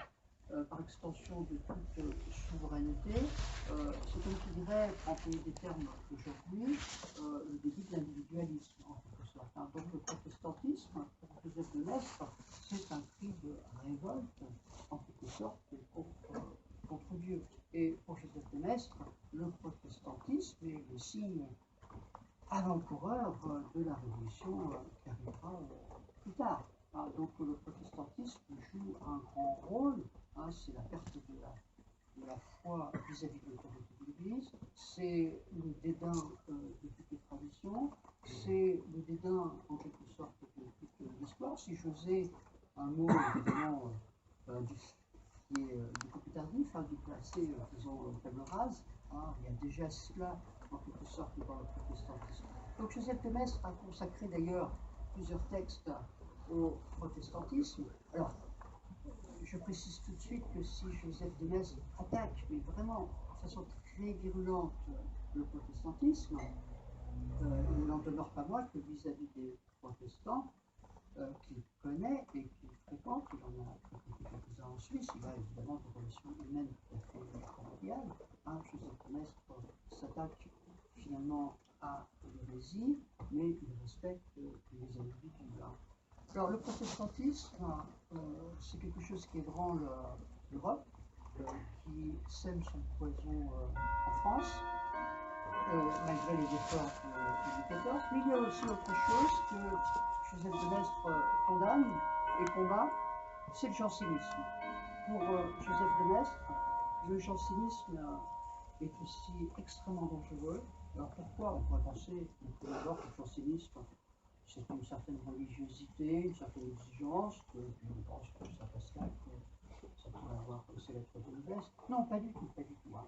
par extension de toute souveraineté. C'est comme je dirais, pour employer des termes d'aujourd'hui, le début de l'individualisme, en quelque sorte. Hein. Donc le protestantisme, pour Joseph de Maistre, c'est un cri de révolte, en quelque sorte, contre Dieu. Et pour Joseph de Maistre, le protestantisme est le signe avant-coureur de la révolution qui arrivera plus tard. Hein, donc le protestantisme joue un grand rôle, hein, c'est la perte de la foi vis-à-vis de l'autorité de l'Église, c'est le dédain de toutes les traditions, c'est le dédain en quelque sorte de toute l'histoire. Si j'osais un mot évidemment qui est beaucoup plus tardif, hein, du coup assez, faisons table rase. Hein, il y a déjà cela, en quelque sorte, dans le protestantisme. Donc Joseph de Maistre a consacré d'ailleurs plusieurs textes au protestantisme. Alors, je précise tout de suite que si Joseph de Maistre attaque, mais vraiment de façon très virulente, le protestantisme, il n'en demeure pas moins que vis-à-vis des protestants qu'il connaît et qu'il fréquente, il en a fréquenté quelques-uns en Suisse, il a évidemment des relations humaines tout à fait cordiales. Hein, Joseph de Maistre s'attaque finalement à l'hérésie, mais il respecte les individus. Hein. Alors le protestantisme, c'est quelque chose qui ébranle l'Europe, qui sème son poison en France, malgré les efforts de Louis XIV. Mais il y a aussi autre chose que Joseph de Maistre condamne et combat, c'est le jansénisme. Pour Joseph de Maistre, le jansénisme est aussi extrêmement dangereux. Alors pourquoi? On pourrait penser d'abord que le jansénisme, c'est une certaine religiosité, une certaine exigence, que puis on pense que Saint Pascal, que ça pourrait avoir ses lettres de noblesse. Non, pas du tout, pas du tout. Hein.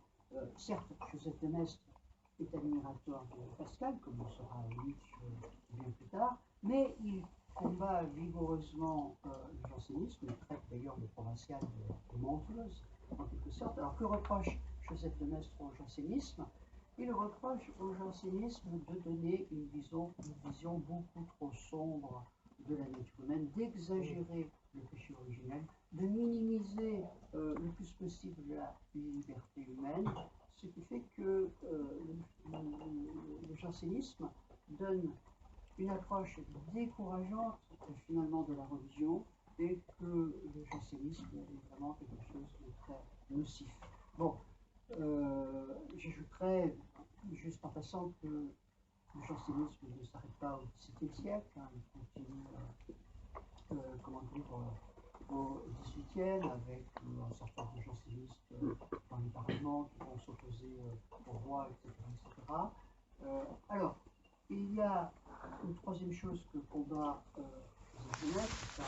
Certes, Joseph de Maistre est admirateur de Pascal, comme le sera Nietzsche bien plus tard, mais il combat vigoureusement le jansénisme, il traite d'ailleurs le provincial de menteuse, en quelque sorte. Alors que reproche Joseph de Maistre au jansénisme? Il reproche au jansénisme de donner une vision beaucoup trop sombre de la nature humaine, d'exagérer le péché originel, de minimiser le plus possible la liberté humaine, ce qui fait que le jansénisme donne une approche décourageante finalement de la religion et que le jansénisme est vraiment quelque chose de très nocif. Bon, j'ajouterais juste en passant que le jansénisme ne s'arrête pas au XVIIe siècle, hein, il continue, comment dire, au XVIIIe avec un certain nombre de jansénistes dans les parlements qui vont s'opposer au roi, etc. etc. Alors, il y a une troisième chose que combat Joseph de Maistre, ça,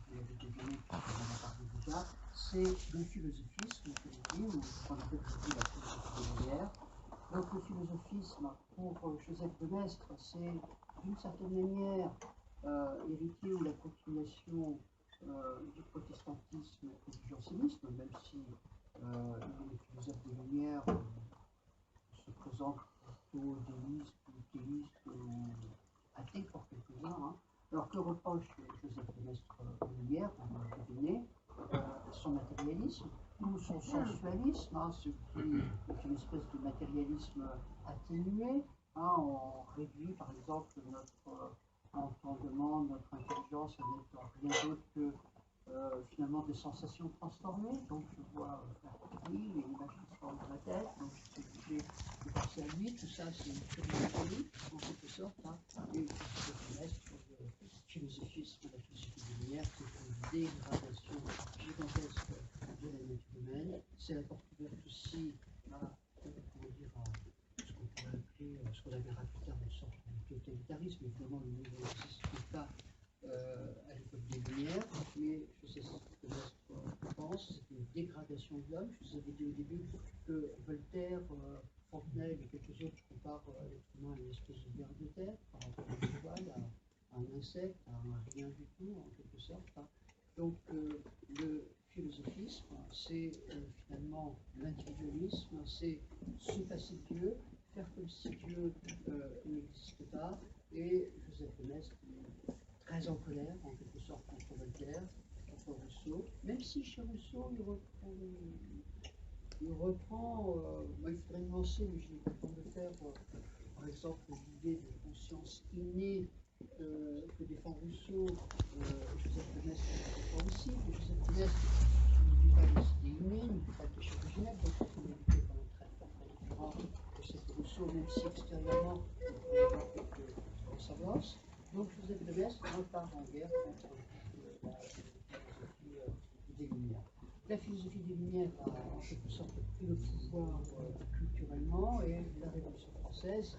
vous l'avez deviné, on en a parlé déjà, c'est le philosophisme, ou qu'on appelle aujourd'hui la philosophie des Lumières. Donc le philosophisme, pour Joseph de Maistre, c'est d'une certaine manière héritier ou la continuation du protestantisme et du jansénisme, même si les philosophes des Lumières se présentent plutôt déistes ou théistes ou athées pour quelques-uns. Hein. Alors que reproche Joseph de Maistre aux Lumières, on l'a deviné, son matérialisme ou son sensualisme, hein, ce qui est une espèce de matérialisme atténué. Hein, on réduit par exemple notre entendement, notre intelligence à n'être rien d'autre que finalement des sensations transformées. Donc je vois Paris, les images qui se dans la tête, donc je suis obligé de penser à lui, tout ça c'est une philosophie en quelque sorte, hein, et une philosophie sur le philosophisme, la philosophie des Lumières, c'est une dégradation gigantesque de la nature humaine. C'est la porte ouverte aussi à, comment dire, ce qu'on pourrait appeler, ce qu'on appellera plus tard une sorte de totalitarisme. Évidemment, le niveau n'existe pas à l'époque des Lumières, mais je sais ce que Maistre pense, c'est une dégradation de l'homme. Je vous avais dit au début que Voltaire, Fontenelle et quelques autres comparent l'être humain à une espèce de ver de terre, par rapport à un cheval, à un insecte, à un rien du tout, en quelque sorte. Hein. Donc le philosophisme, c'est finalement l'individualisme, c'est se passer de Dieu, faire comme si Dieu n'existe pas, et Joseph de Maistre est très en colère, en quelque sorte, contre Voltaire, contre Rousseau, même si chez Rousseau, il reprend moi il faudrait nuancer, mais je n'ai pas le temps de le faire, par exemple, l'idée de conscience innée que défend Rousseau, Joseph de Maistre défend aussi, mais Joseph de Maistre ne dit pas les idées innées, ne dit pas le péché originel, donc c'est une réalité quand même très différente que celle de Rousseau, même si extérieurement, il peut y avoir quelques ressemblances. Donc Joseph de Maistre repart en guerre contre la philosophie des Lumières. La philosophie des Lumières a en quelque sorte pris le pouvoir culturellement, et la Révolution française,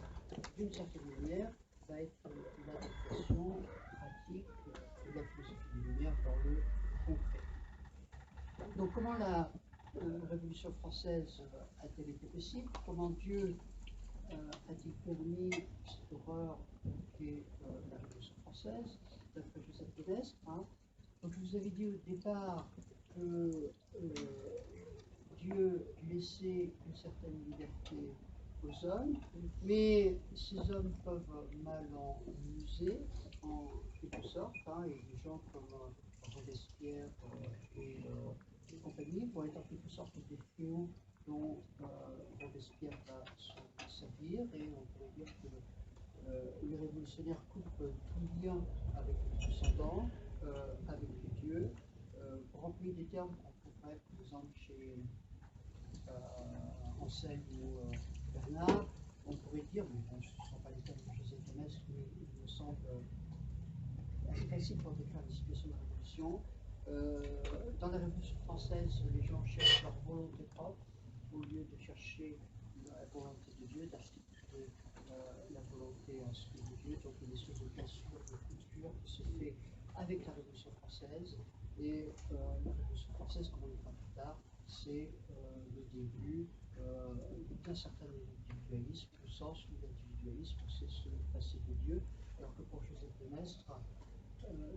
d'une certaine manière, va être l'adaptation pratique de la philosophie des Lumières dans le concret. Donc comment la Révolution française a-t-elle été possible? Comment Dieu a-t-il permis cette horreur qu'est la Révolution française, d'après Joseph de Maistre, hein? Donc je vous avais dit au départ que Dieu laissait une certaine liberté aux hommes, mais ces hommes peuvent mal en user, en quelque sorte, hein, et des gens comme Robespierre et compagnie vont être en quelque sorte des fléaux dont Robespierre va se servir, et on pourrait dire que les révolutionnaires coupent tout lien avec les descendants, avec les dieux, pour employer des termes qu'on trouverait par exemple chez Anselme ou Bernard, on pourrait dire, mais bon, ce ne sont pas les termes de Joseph de Maistre, mais il me semble assez facile pour décrire la situation de la Révolution. Dans la Révolution française, les gens cherchent leur volonté propre au lieu de chercher la volonté de Dieu, d'instituer la volonté ensuite de Dieu. Donc il y a des espèce de cassure, de couture qui se fait avec la Révolution française. Et la Révolution française, comme on le fera plus tard, c'est le début d'un certain individualisme, au sens où l'individualisme, c'est se passer de Dieu, alors que pour Joseph de Maistre,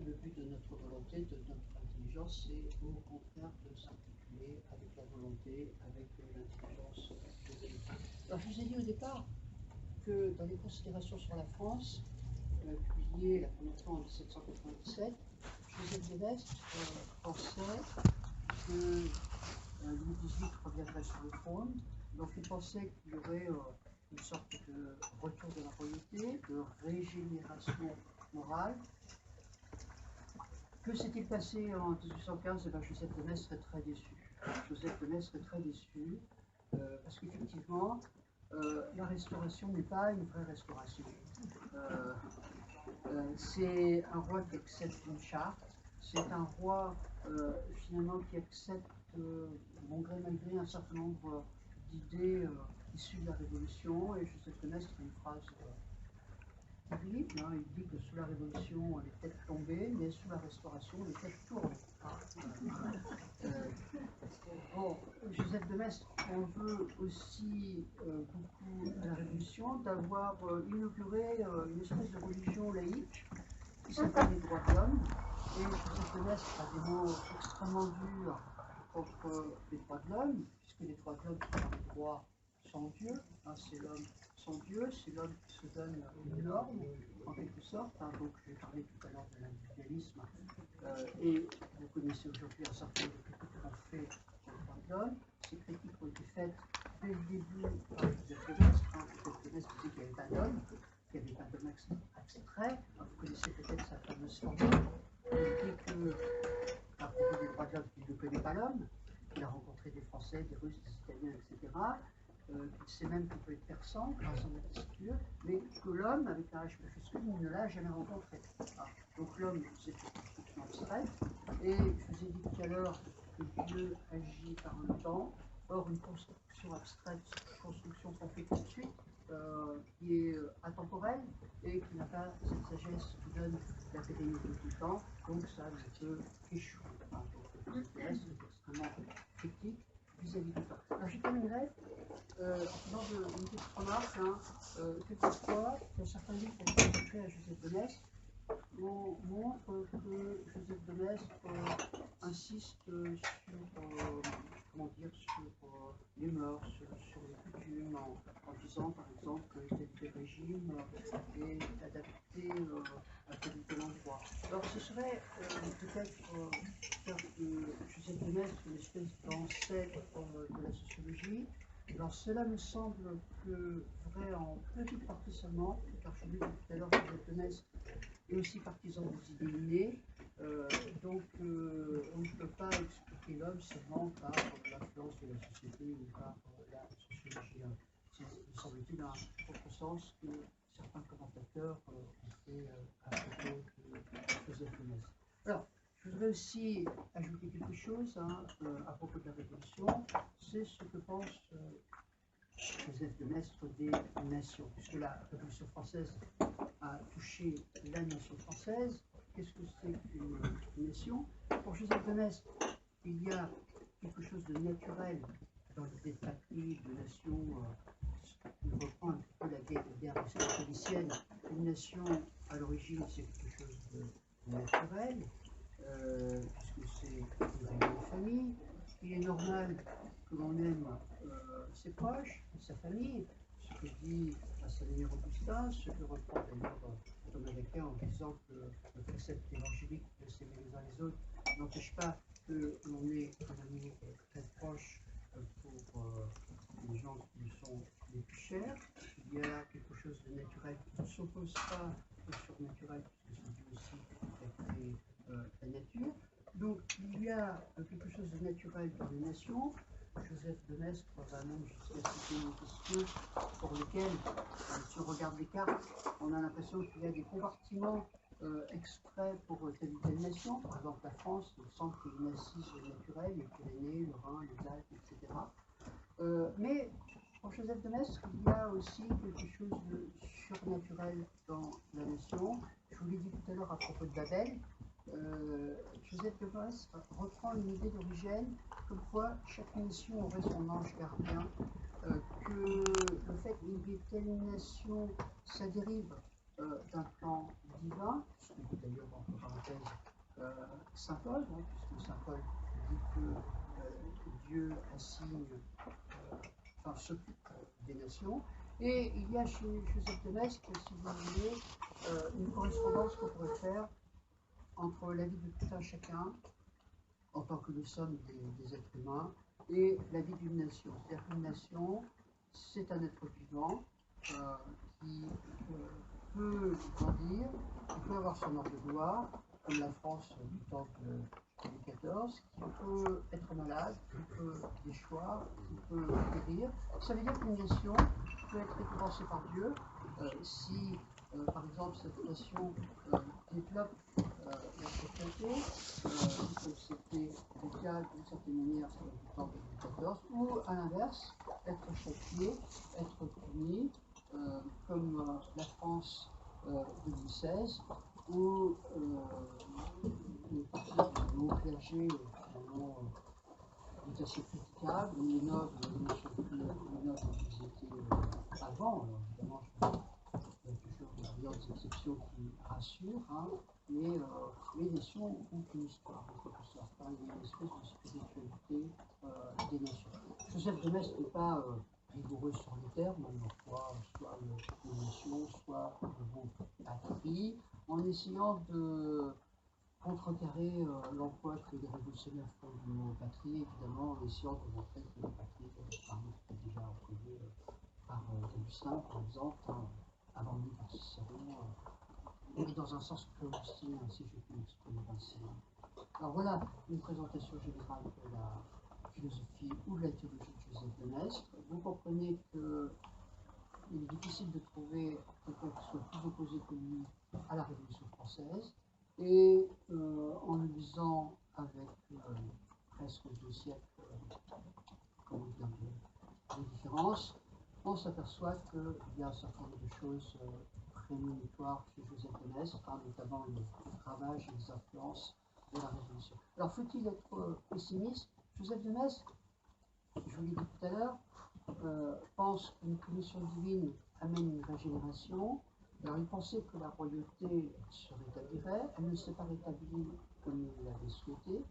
le but de notre volonté, de notre intelligence, c'est au contraire de s'articuler avec la volonté, avec l'intelligence de Dieu. Alors je vous ai dit au départ que dans les considérations sur la France, publiées la première fois en 1797, Joseph de Maistre pensait que Louis XVIII reviendrait sur le trône, donc il pensait qu'il y aurait une sorte de retour de la royauté, de régénération morale. Que s'est-il passé en 1815? Eh bien, Joseph de Maistre est très déçu. Joseph de Maistre est très déçu parce qu'effectivement, la restauration n'est pas une vraie restauration. C'est un roi qui accepte une charte, c'est un roi finalement qui accepte, bon gré malgré, un certain nombre d'idées issues de la Révolution, et Joseph de Maistre a une phrase terrible, hein. Il dit que sous la Révolution les têtes tombaient, mais sous la Restauration les têtes tournent. Bon, Joseph de Maistre en veut aussi beaucoup à la Révolution d'avoir inauguré une espèce de religion laïque qui s'appelle les droits de l'homme, et Joseph de Maistre a des mots extrêmement durs contre les droits de l'homme, puisque les droits de l'homme sont des droits sans Dieu, hein, c'est l'homme sans Dieu, c'est l'homme qui se donne une norme, en quelque sorte, hein. Donc j'ai parlé tout à l'heure de l'individualisme, et vous connaissez aujourd'hui un certain nombre de critiques qu'on fait sur les droits de l'homme. Ces critiques ont été faites dès le début par Joseph de Maistre. Joseph de Maistre disait qu'il n'y avait pas d'homme, qu'il n'y avait pas d'homme abstrait. Vous connaissez peut-être sa fameuse formule, il dit que, à propos des droits de l'homme, qu'il ne connaît pas l'homme, qu'il a rencontré des Français, des Russes, des Italiens, etc., qu'il sait même qu'il peut être persan grâce à son attitude, mais que l'homme, avec un H majuscule, il ne l'a jamais rencontré. Ah, donc l'homme, c'est une construction abstraite, et je vous ai dit tout à l'heure que Dieu agit par un temps. Or, une construction abstraite, c'est une construction qu'on fait tout de suite, qui est atemporelle et qui n'a pas cette sagesse qui donne la pérennité du temps, donc ça ne peut qu'échouer. Enfin, donc, le reste est extrêmement critique vis-à-vis du temps. Alors, je terminerai en faisant une petite remarque. Quelquefois, il y a certains livres qui ont été consacrés à Joseph de Maistre, montre que Joseph de Maistre insiste sur, comment dire, sur les mœurs, sur les coutumes, en disant par exemple que tel régime est adapté à tel ou tel endroit. Alors ce serait peut-être faire de Joseph de Maistre une espèce d'ancêtre de la sociologie. Alors cela me semble que vrai en petite partie seulement, car je l'ai dit tout à l'heure, Joseph de Maistre est aussi partisan des idées innées, donc on ne peut pas expliquer l'homme seulement par l'influence de la société ou par la sociologie. C'est, semble-t-il, un autre sens que certains commentateurs ont fait à propos de Joseph de Maistre. Alors, je voudrais aussi ajouter quelque chose à propos de la Révolution, c'est ce que pense Joseph de Maistre des nations, puisque la Révolution française a touché la nation française. Qu'est-ce que c'est qu'une nation? Pour Joseph de Maistre, il y a quelque chose de naturel dans l'idée de patrie, de nation. Il reprend un petit peu la guerre aristotélicienne. Une nation, à l'origine, c'est quelque chose de naturel, puisque c'est une famille. Il est normal que l'on aime ses proches, sa famille, ce que dit Saint-Denis Augustin, ce que reprend d'ailleurs Thomas d'Aquin en disant que le précepte évangélique de s'aimer les uns les autres n'empêche pas que l'on ait un amour très proche pour les gens qui nous sont les plus chers. Il y a quelque chose de naturel qui ne s'oppose pas au surnaturel, puisque c'est Dieu aussi qui a créé la nature. Donc il y a quelque chose de naturel dans les nations. Joseph de Maistre va même jusqu'à citer une question pour lesquelles, si on regarde les cartes, on a l'impression qu'il y a des compartiments exprès pour telle ou telle nation. Par exemple, la France, il semble qu'il y ait une assise naturelle, les Pyrénées, le Rhin, les Alpes, etc. Mais pour Joseph de Maistre, il y a aussi quelque chose de surnaturel dans la nation. Je vous l'ai dit tout à l'heure à propos de Babel. Joseph de Maistre reprend une idée d'origine, comme quoi chaque nation aurait son ange gardien, que le fait qu'il y ait telle nation, ça dérive d'un plan divin, ce que dit d'ailleurs entre parenthèses Saint Paul, puisque Saint Paul dit que Dieu assigne, s'occupe des nations. Et il y a chez Joseph de Maistre, si vous voulez, une correspondance qu'on pourrait faire entre la vie de tout un chacun, en tant que nous sommes des êtres humains, et la vie d'une nation. C'est-à-dire qu'une nation, c'est un être vivant qui peut grandir, qui peut avoir son heure de gloire, comme la France du temps de Louis XIV, qui peut être malade, qui peut déchoir, qui peut périr. Ça veut dire qu'une nation peut être récompensée par Dieu si, par exemple, cette nation développe la sécurité, comme c'était le cas d'une certaine manière du temps de Louis XIV, ou à l'inverse, être châtié, être puni, comme la France de Louis XVI, où une partie du haut clergé finalement est assez critiquable, où les nobles ne sont plus les nobles qu'ils étaient avant. Alors évidemment, il y a toujours des brillantes exceptions qui rassurent, hein, mais les nations ont une histoire, en quelque sorte. Hein, il y a une espèce de spiritualité des nations. Joseph de Maistre n'est pas rigoureux sur les termes, on emploie soit les nations, soit le mot patrie, en essayant de contrecarrer l'emploi que les révolutionnaires font du mot patrie, évidemment, en essayant de montrer que la patrie était déjà employée par Augustin, par exemple, hein, avant lui par Cicéron, et dans un sens plus augustinien, si je puis m'exprimer ainsi. Alors voilà une présentation générale de la philosophie ou de la théologie de Joseph de Maistre. Vous comprenez qu'il est difficile de trouver quelqu'un qui soit plus opposé que lui à la Révolution française, et en le lisant avec presque 2 siècles de différence, on s'aperçoit qu'il y a un certain nombre de choses prémonitoires chez Joseph de Maistre, hein, notamment le ravage et les influences de la Révolution. Alors, faut-il être pessimiste? Joseph de Maistre, je vous l'ai dit tout à l'heure, pense qu'une commission divine amène une régénération. Alors, il pensait que la royauté se rétablirait. Elle ne s'est pas rétablie comme il l'avait souhaité.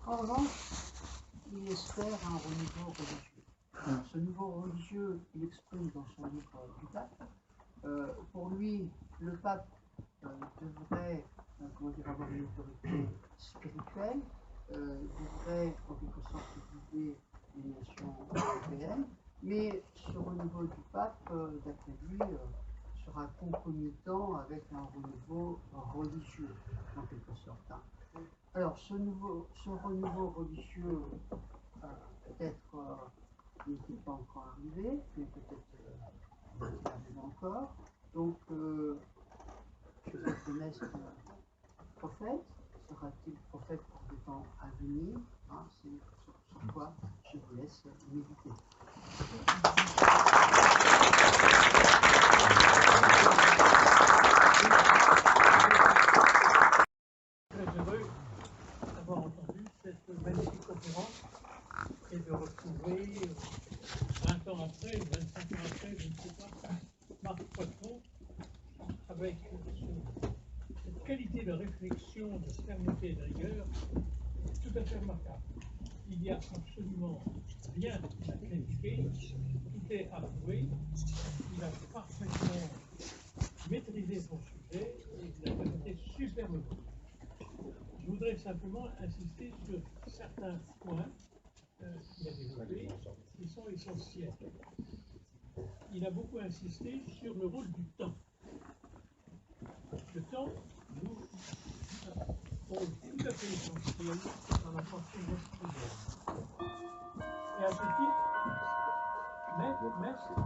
En revanche, il espère un renouveau religieux. Ce nouveau religieux, il exprime dans son livre du pape. Pour lui, le pape devrait avoir une autorité spirituelle, devrait en quelque sorte guider les nations européennes, mais ce renouveau du pape, d'après lui, sera concomitant avec un renouveau religieux, en quelque sorte. Alors, ce renouveau religieux, peut-être n'est-il pas encore arrivé, mais peut-être arrive encore. Donc, Joseph de Maistre, prophète, sera-t-il prophète pour des temps à venir, hein, c'est sur quoi je vous laisse méditer. Très heureux d'avoir entendu cette magnifique conférence avec cette qualité de réflexion, de fermeté et de rigueur tout à fait remarquable. Il n'y a absolument rien à critiquer, tout est approuvé, il a parfaitement maîtrisé son sujet et il a présenté superbement. Je voudrais simplement insister sur certains points qu'il a développés qui sont essentiels. Il a beaucoup insisté sur le rôle du temps. Le temps joue un rôle tout à fait essentiel dans la pensée mestrienne. Et à ce titre, Mestre,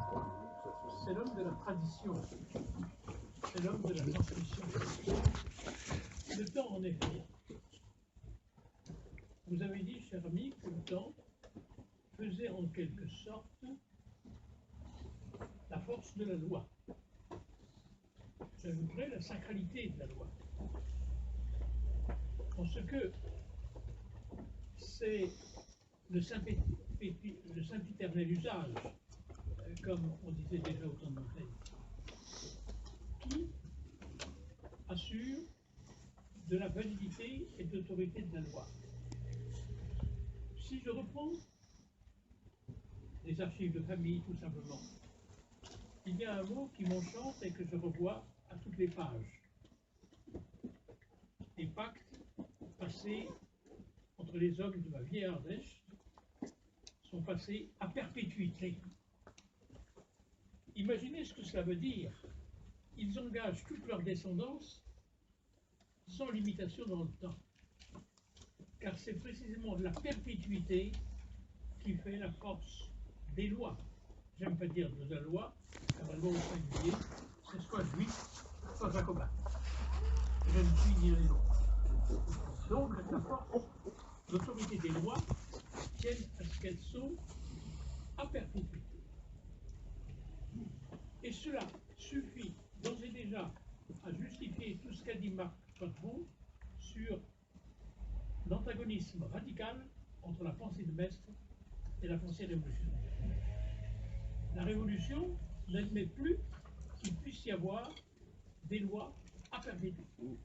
c'est l'homme de la tradition, c'est l'homme de la transmission. Le temps, en effet, vous avez dit, cher ami, que le temps faisait en quelque sorte la force de la loi. J'ajouterais la sacralité de la loi. En ce que c'est le sempiternel usage, comme on disait déjà au temps de Montaigne, qui assure de la validité et de l'autorité de la loi. Si je reprends les archives de famille, tout simplement, il y a un mot qui m'enchante et que je revois à toutes les pages. Les pactes passés entre les hommes de ma vieille Ardèche sont passés à perpétuité. Imaginez ce que cela veut dire. Ils engagent toute leur descendance sans limitation dans le temps. Car c'est précisément la perpétuité qui fait la force des lois. J'aime pas dire de la loi, car la loi au singulier, c'est soit juif, soit jacobin. Je ne suis ni l'un ni l'autre. Donc la force, l'autorité des lois tiennent à ce qu'elles sont à perpétuité. Et cela suffit d'ores et déjà à justifier tout ce qu'a dit Marc Patron sur l'antagonisme radical entre la pensée de Mestre et la pensée révolutionnaire. La révolution n'admet plus qu'il puisse y avoir des lois à perpétuité.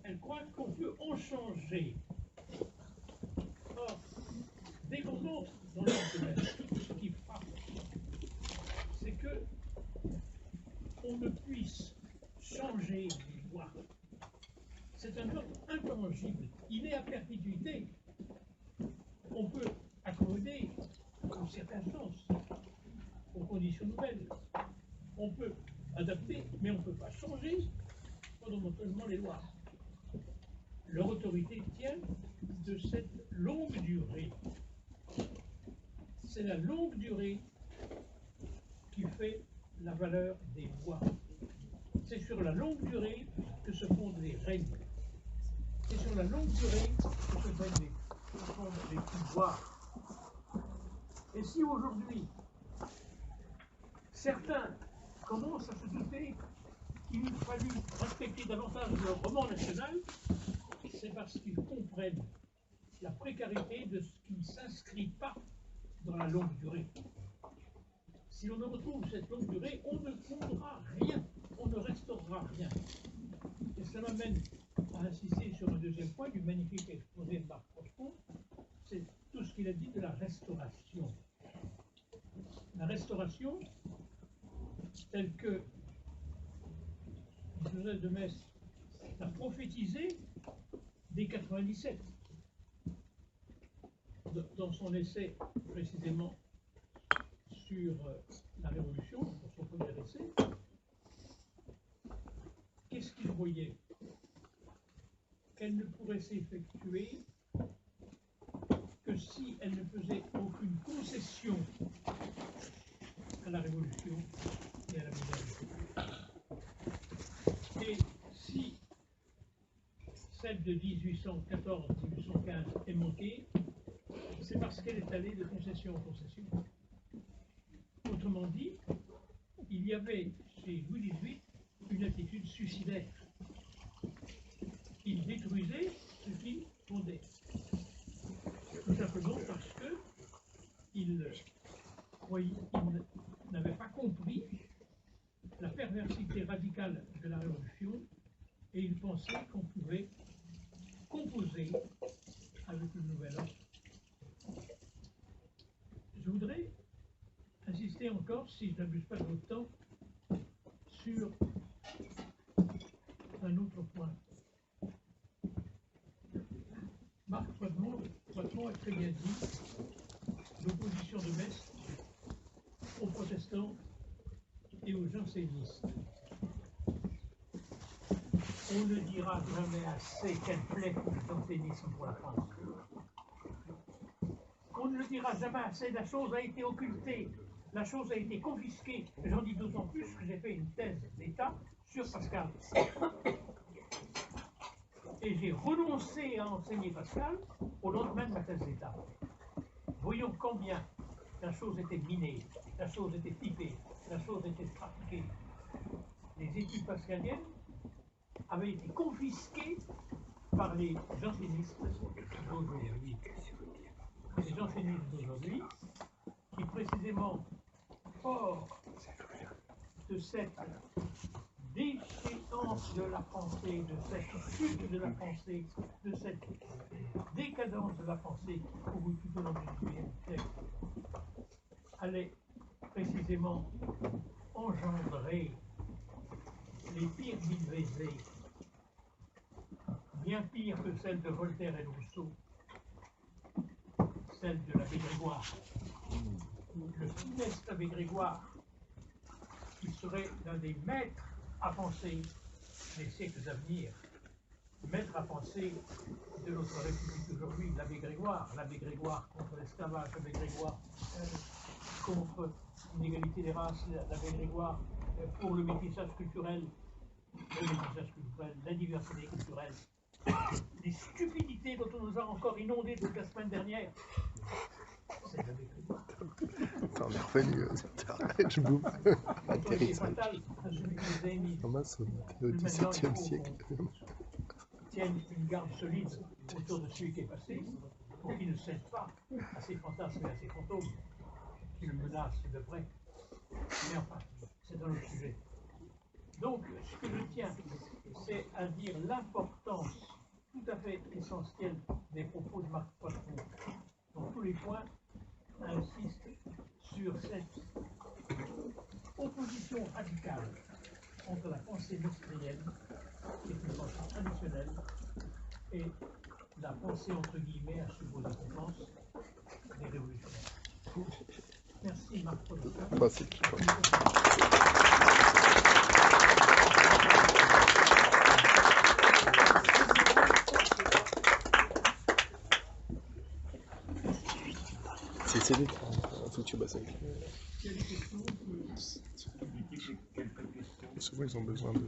Elle croit qu'on peut en changer. Or, dès qu'on entre dans l'ordre de Mestre, ce qui frappe, c'est que on ne puisse changer les lois. C'est un ordre intangible. Il est à perpétuité. On peut accommoder aux circonstances, aux conditions nouvelles. On peut adapter, mais on ne peut pas changer fondamentalement les lois. Leur autorité tient de cette longue durée. C'est la longue durée qui fait la valeur des lois. C'est sur la longue durée que se fondent les règles. C'est sur la longue durée que se fondent les pouvoirs. Et si aujourd'hui, certains commencent à se douter qu'il eût fallu respecter davantage le roman national, c'est parce qu'ils comprennent la précarité de ce qui ne s'inscrit pas dans la longue durée. Si on ne retrouve cette longue durée, on ne fondera rien, on ne restaurera rien. Et cela m'amène à insister sur un deuxième point du magnifique exposé de Marc Patron, c'est tout ce qu'il a dit de la restauration. La restauration, telle que Joseph de Maistre l'a prophétisé dès 97, dans son essai précisément sur la Révolution, dans son premier essai. Qu'est-ce qu'il voyait? Qu'elle ne pourrait s'effectuer que si elle ne faisait aucune concession à la Révolution et à la modernité. Et si celle de 1814-1815 est manquée, c'est parce qu'elle est allée de concession en concession. Autrement dit, il y avait chez Louis XVIII une attitude suicidaire. Il détruisait ce qu'il fondait. Tout simplement parce qu'il n'avait pas compris la perversité l'inversité radicale de la Révolution et il pensait qu'on pouvait composer avec le nouvel ordre. Je voudrais insister encore, si je n'abuse pas de votre temps, sur un autre point. Marc Poitvon a très bien dit l'opposition de Mestre aux protestants et aux jansénistes. On ne dira jamais assez quel plaît le jansénisme pour la France. On ne le dira jamais assez, la chose a été occultée, la chose a été confisquée. J'en dis d'autant plus que j'ai fait une thèse d'État sur Pascal. Et j'ai renoncé à enseigner Pascal au lendemain de ma thèse d'État. Voyons combien la chose était minée, la chose était typée, la chose était trafiquée. Les études pascaliennes avaient été confisquées par les jansénistes d'aujourd'hui. Les jansénistes d'aujourd'hui qui précisément, fort de cette déchéance de la pensée, de cette chute de la pensée, de cette décadence de la pensée au bout tout au long du XVIIIe siècle, allait précisément engendrer les pires billevesées, bien pires que celles de Voltaire et de Rousseau, celle de l'abbé Grégoire, le funeste abbé Grégoire, qui serait l'un des maîtres à penser des siècles à venir, maître à penser de notre République aujourd'hui, l'abbé Grégoire contre l'esclavage, l'abbé Grégoire contre l'inégalité des races, l'abbé Grégoire pour le métissage culturel, la diversité culturelle, les stupidités dont on nous a encore inondés toute la semaine dernière. C'est l'abbé Grégoire. T'en es revenu, je bouffe. Atterrissage. Thomas au XVIIe siècle. Tiennent une garde solide autour de celui qui est passé, pour qu'il ne cède pas à ses fantasmes et à ses fantômes, qui le menacent de près. Mais enfin, c'est un autre sujet. Donc, ce que je tiens, c'est à dire l'importance tout à fait essentielle des propos de Marc Poitvon. Dans tous les points, insiste sur cette opposition radicale entre la pensée mestrienne, qui est une pensée traditionnelle, et la pensée entre guillemets à supposer qu'on pense des révolutionnaires. Merci Marc Poitvon. Merci. C'est vite, faut que tu bosses avec. Souvent ils ont besoin de...